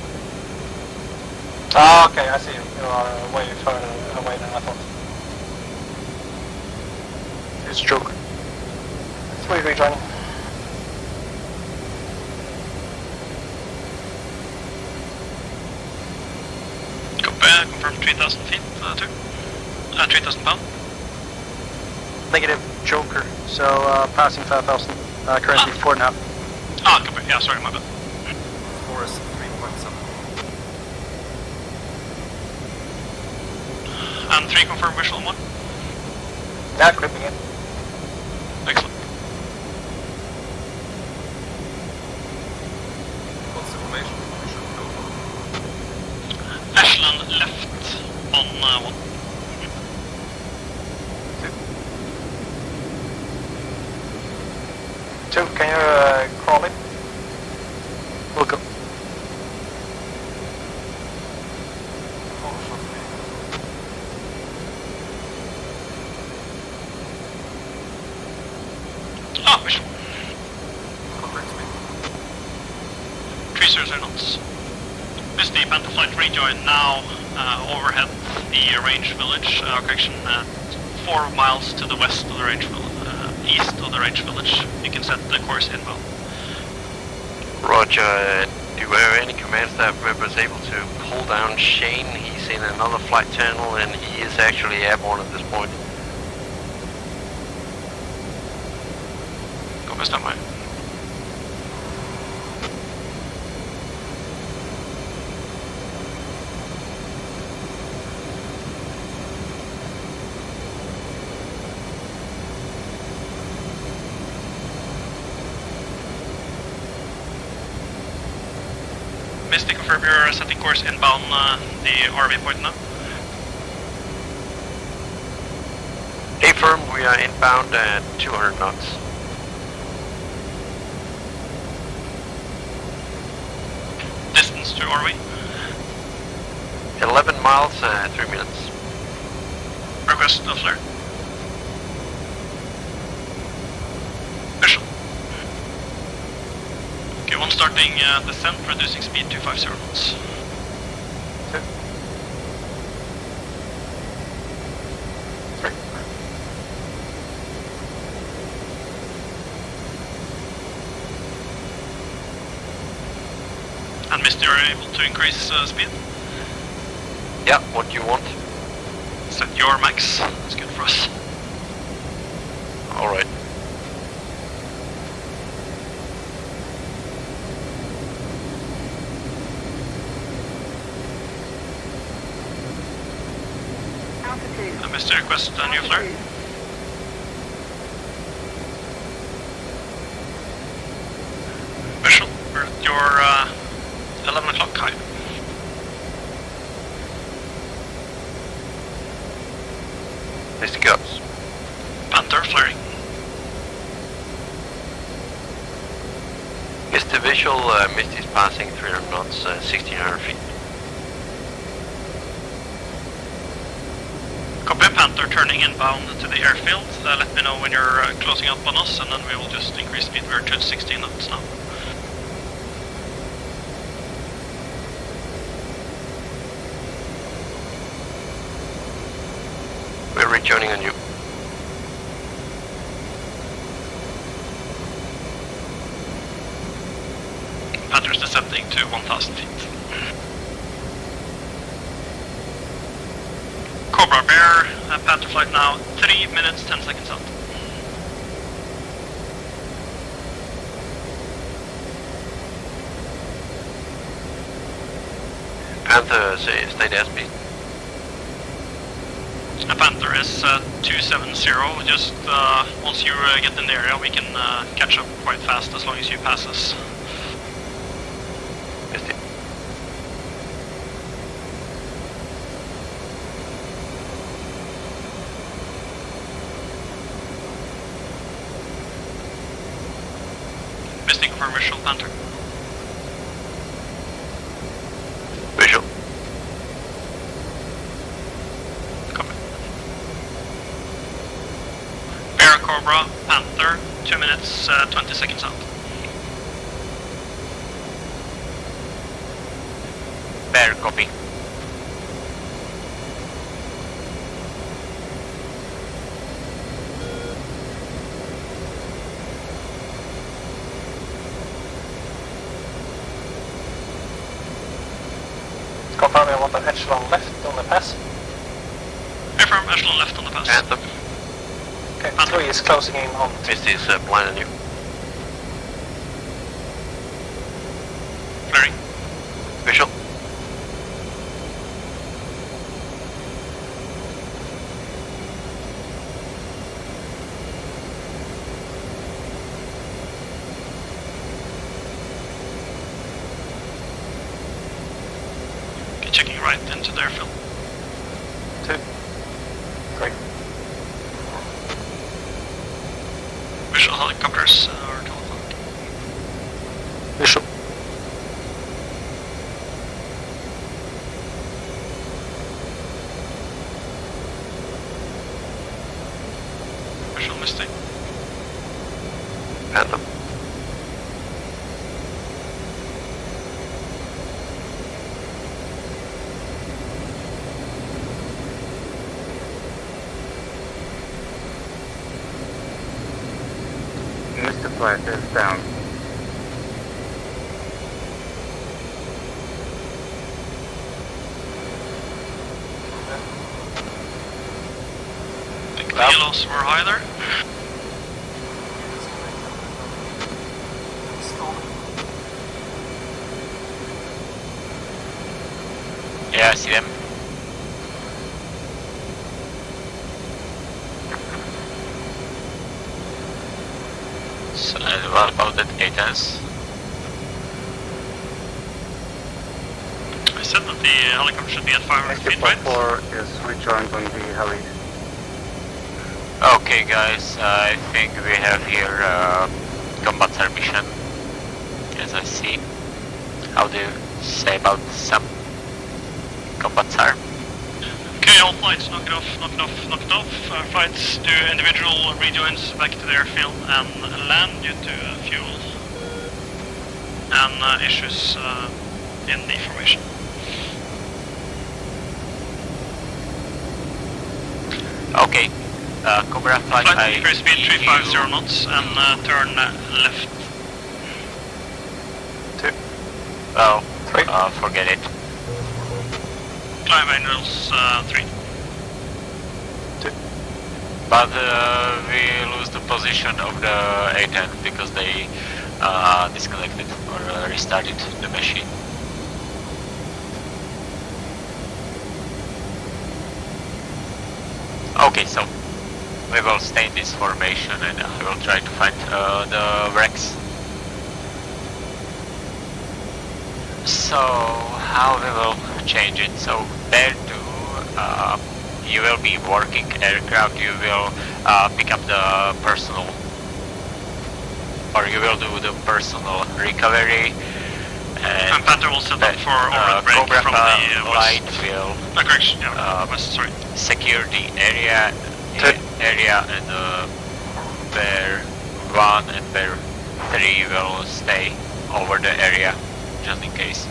Ah, okay, I see you. You are way further away than I thought. It's joke. 3 rejoining. Copy, confirm 3,000 feet, 3,000 pound. Negative joker, so passing 5,000, currently 4.5. Ah, copy, yeah, sorry, my bad. Force 3.7. And 3 confirm visual 1. Now creeping in. Excellent. What's the formation? We should go for. Ashland left on 1. Two, can you crawl in? We'll go. Ah, visual. Correct me. 300 knots. Misty Panther flight rejoin now overhead the range village, correction, 4 miles to the west of the range village, east of the range village. You can set the course inbound. Roger, do you have any command staff members able to pull down Shane? He's in another flight channel and he is actually airborne at this point. Copy, stand by. Misty, confirm you're setting course inbound the RV point now. Affirm, we are inbound at 200 knots. Distance to RV. 11 miles, 3 minutes. Request a flare. starting descent, reducing speed to 50 knots. And Misty, are you able to increase speed? Yeah, what you want? Set your max. That's good for us. Alright. Altitude. Misty, request a new flare. Altitude. Visual, we're at your 11 o'clock high. Misty Guts. Panther flaring. Misty Visual, Misty is passing 300 knots, 1600 feet. Copy, Panther turning inbound to the airfield. Let me know when you're closing up on us, and then we will just increase speed. We're to 16 knots now. We're rejoining on you. Panther's descending to 1,000 feet. Cobra Bear, Panther flight now, 3 minutes, 10 seconds out. Panther, stay there, speed. Panther is 270, just once you get in the area we can catch up quite fast as long as you pass us. Misty. Misty, confirm visual, Panther. Visual. Copy. Bear, Cobra, Panther, 2 minutes, 20 seconds out. Bear, copy. Confirm I want an echelon left on the pass. Affirm, echelon left on the pass. Panther. Okay, 3 is closing in on Misty is blind on you. Flaring. Visual. Okay, checking right into the airfield. 2, 3. Visual helicopters are total. Visual. Visual Misty. Panther. Mr. Flight is down. I think the yellows were high there. Yeah, I see them. So, what about that A-10s? I said that the helicopter should be at 500 feet, right? 4 is rejoined on the heli. Okay guys, I think we have here combat air mission, as I see. How do you say about some combat air? Okay, all flights, knock it off, knock it off, knock it off. Flights do individual rejoins back to the airfield and land due to fuel. and issues in the formation. Okay, Cobra flight. Flight increase speed 350 knots and turn left. Well, forget it. Climb angles 3. But we lose the position of the A10 because they disconnected or restarted the machine. Okay, so we will stay in this formation and I will try to find the wrecks. So how we will change it? So there too, you will be working aircraft, you will pick up the personal, or you will do the personal recovery. And Panther will set up for overhead break Cobra from the Light west. will Correction, yeah, west, sorry. secure the area and Bear 1 and Bear 3 will stay over the area just in case.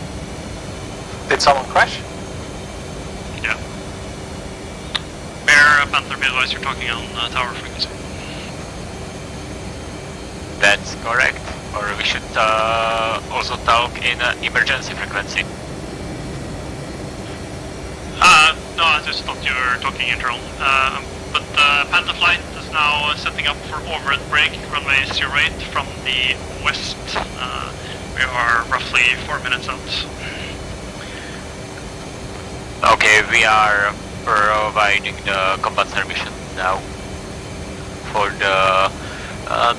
Did someone crash? Yeah. Bear, Panther, be advised you're talking on tower frequency. That's correct. Or we should also talk in emergency frequency. No, I just thought you were talking internal. But Panther flight is now setting up for overhead break, runway 08 from the west. We are roughly 4 minutes out. Okay, we are providing the combat service now for the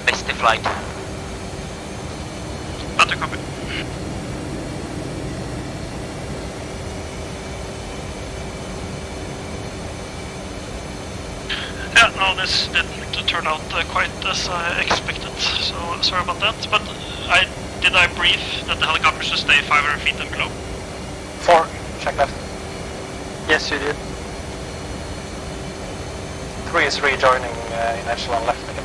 Misty flight. Panther copy. Yeah, no, this didn't turn out quite as I expected, so sorry about that. But did I brief that the helicopter should stay 500 feet and below? 4, check left. Yes, you did. 3 is rejoining in echelon left again.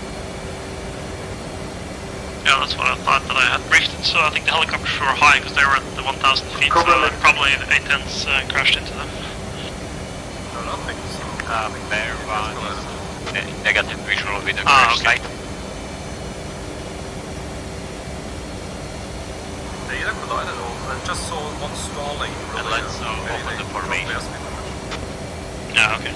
Yeah, that's what I thought that I had briefed it, so I think the helicopters were high because they were at the 1,000 feet, so probably the A-10s crashed into them. No, nothing. So Bear 1 is negative visual with the Ah, crash okay. site. they either collided or I just saw one stalling. And let's open the formation. Yeah, okay.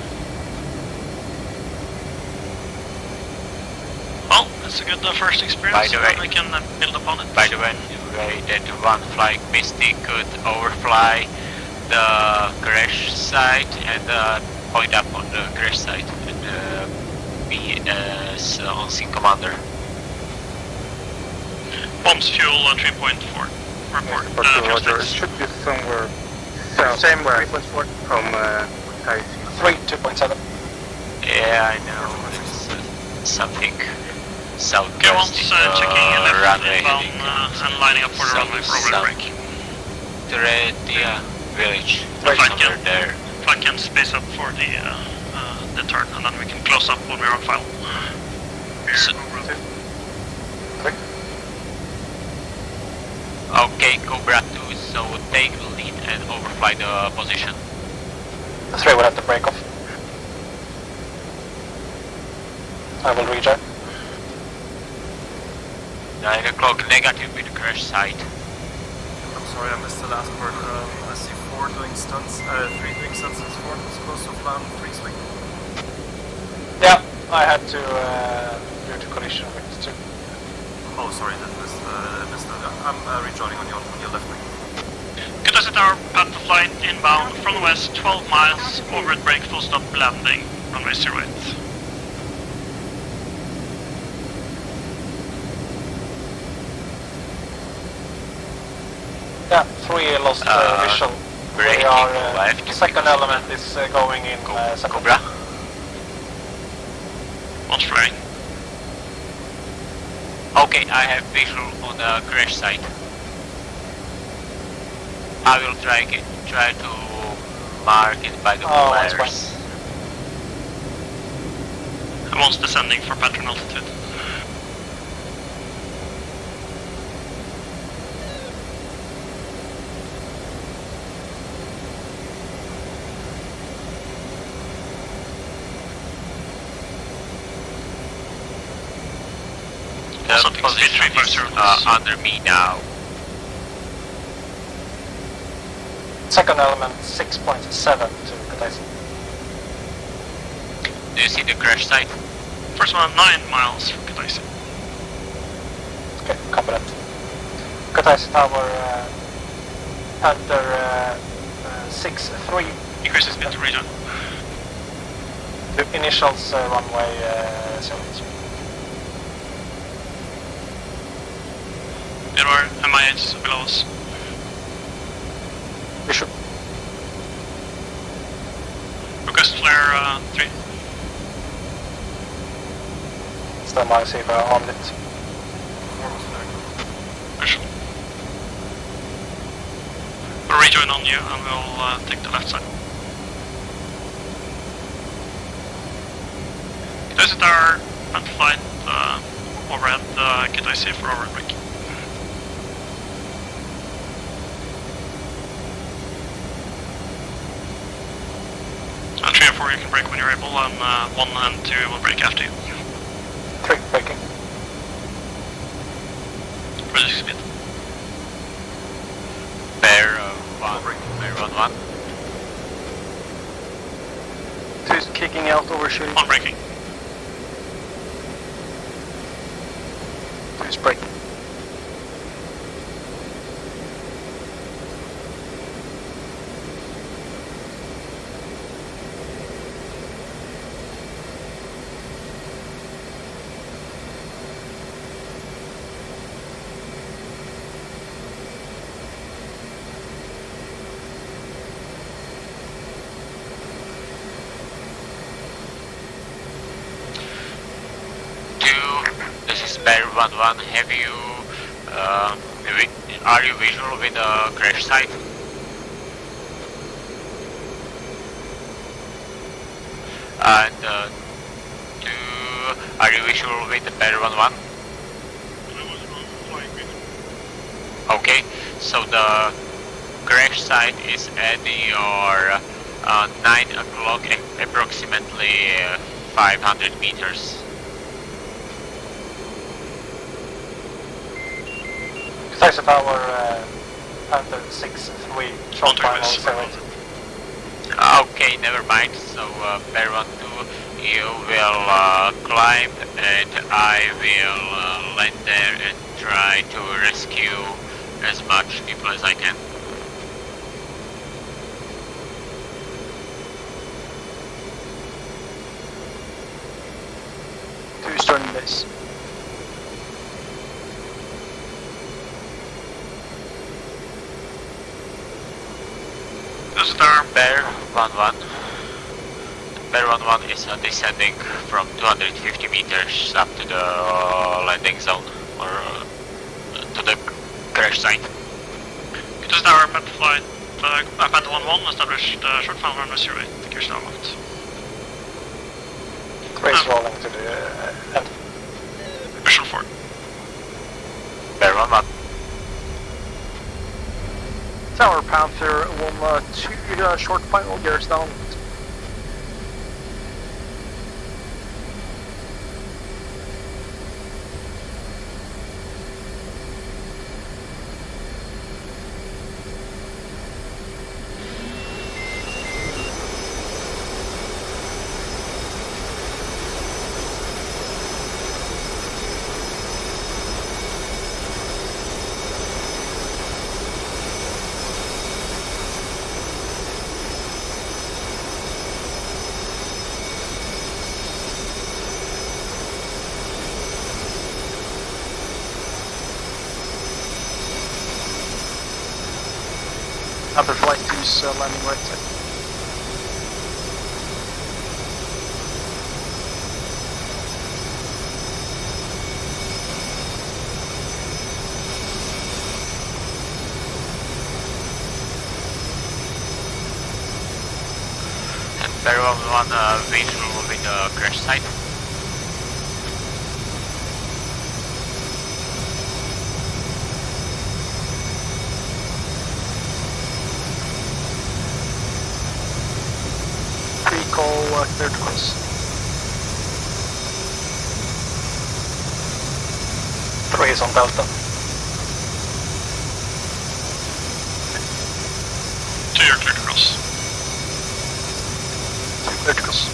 Well, it's a good first experience, By the way- and we can build upon it. By the way, that one flying Misty could overfly the crash site and point up on the crash site and be as on scene commander. Bombs fuel 3.4. Report. Roger, it should be somewhere south. Same way. From IC. 3, 2.7. Yeah, I know. It's something southwest Okay, once checking left runway inbound heading and lining up for the runway for overhead break. to Red Village. Flight Somewhere can, there. flight can space up for the turn, and then we can close up when we're on file. So, Okay, Cobra 2, so take the lead and overfly the position. 3 will have to break off. I will rejoin. 9 o'clock negative with the crash site. I'm sorry, I missed the last part. I see 4 doing stunts, 3 doing stunts and 4 supposed to fly on 3 swing. Yeah, I had to due to collision with 2. Oh, sorry, that was I'm rejoining on your left wing. good as it our Panther flight inbound from the west, 12 miles, overhead break, full stop landing, runway 08. Yeah, 3 lost visual. We breaking are, left. second element is going in second. Cobra. One's flying. Okay, I have visual on the crash site. I will try to mark it by the that's flares. And one's descending for pattern altitude. The Something position is 350. under me now. Second element 6.7 to Kutaisi. Do you see the crash site? First one 9 miles from Kutaisi. Okay, copy that. Kutaisi Tower under 6-3. Increase speed to region. The initials runway 0. There are MIHs below us. Bishop. Request flare 3. Stand by, see if I armed it. Visual. We'll rejoin on you and we'll take the left side. Kutaisi Tower, front flight, overhead, Kutaisi for overhead brake. And 3 and 4 you can brake when you're able, and 1 and 2 will brake after you. 3 braking. Reduce speed. Bear 1, Bear 1. 2 is kicking out, overshooting. 1 braking. 2 is braking. This is Bear 1-1. Have you, are you visual with the crash site? And 2, are you visual with the Bear 1-1? Okay, so the crash site is at your 9 o'clock, approximately 500 meters. Kutaisi Tower under 6-3, short final 0. Okay, never mind. So, Bear 1-2, you will climb and I will land there and try to rescue as much people as I can. Two starting base. This is our Bear 1-1. Bear 1-1 is descending from 250 meters up to the landing zone, or to the crash site. It is our map flight. Panther 1-1 established short final runway 08. Thank you, Starmount. Race rolling to the end. Visual 4. Bear 1-1. Tower Panther 1-2, short final, gears down. Panther Flight 2's landing right side. And Bear 1-1 visual with the crash site. Pre-call clear to close. 3 is on Delta. 2, you're clear to cross. Clear to cross.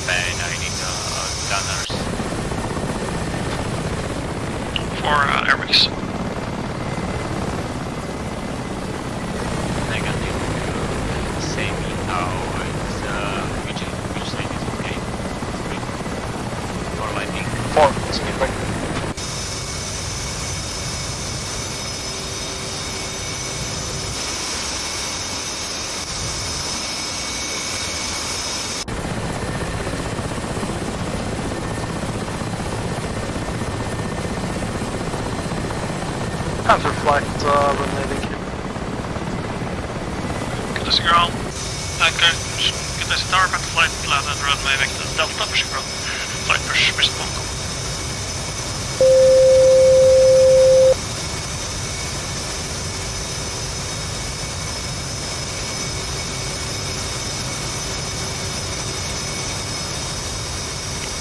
Ben, I need gunners. 4 airbags. Negative. Say me how it's which lane is okay? 3 or lightning. 4, speedway. Panther flight, runway link. Good as ground. Anchor, good as tower, Panther flight, land and runway vector Delta, pushing ground. Flight push, respond.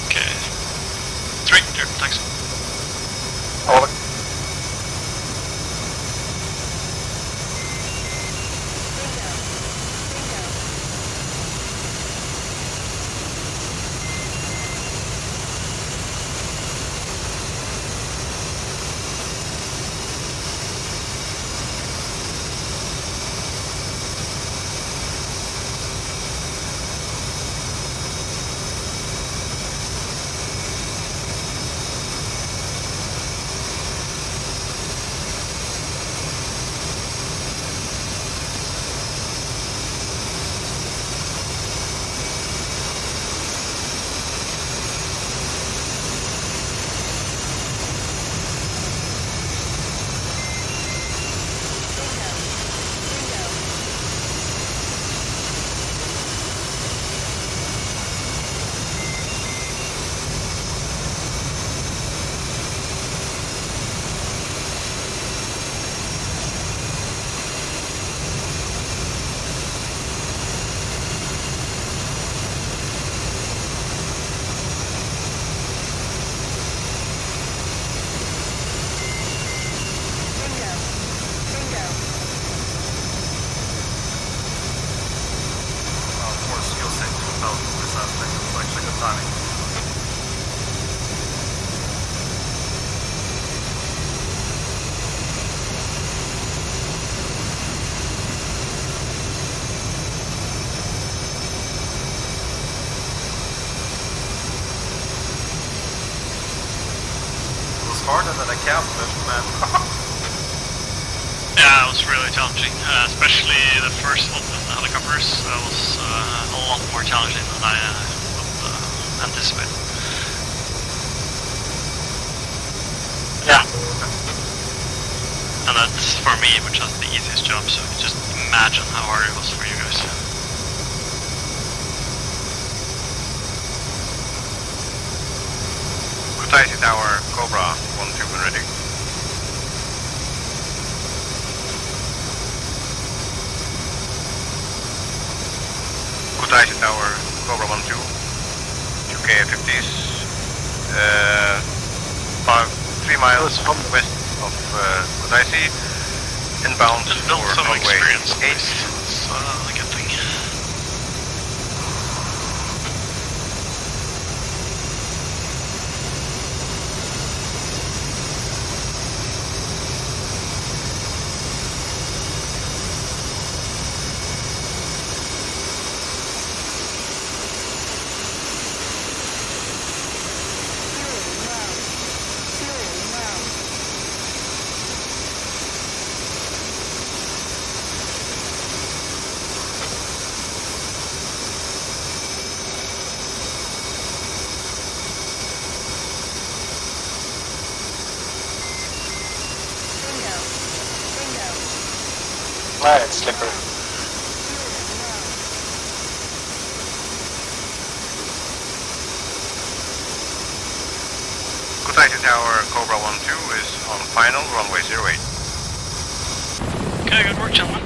Okay. 3, clear, thanks. Over. More skill set to help this aspect. It's actually good timing. It was harder than I calculated, man. Yeah, it was really challenging, especially the first one with the helicopters. That was a lot more challenging than I would anticipate. Yeah. And that's for me, which has the easiest job, so just imagine how hard it was for you guys. Kutaisi Tower, Cobra 1-2 when ready. Kutaisi Tower, Cobra 1-2, 2 KA-50s, 3 miles west of Kutaisi, inbound Built for some runway experience. 8. That's a good thing. Ah, it's slippery. Kutaisi Tower, Cobra 1-2 is on final, runway 08. Okay, good work, gentlemen.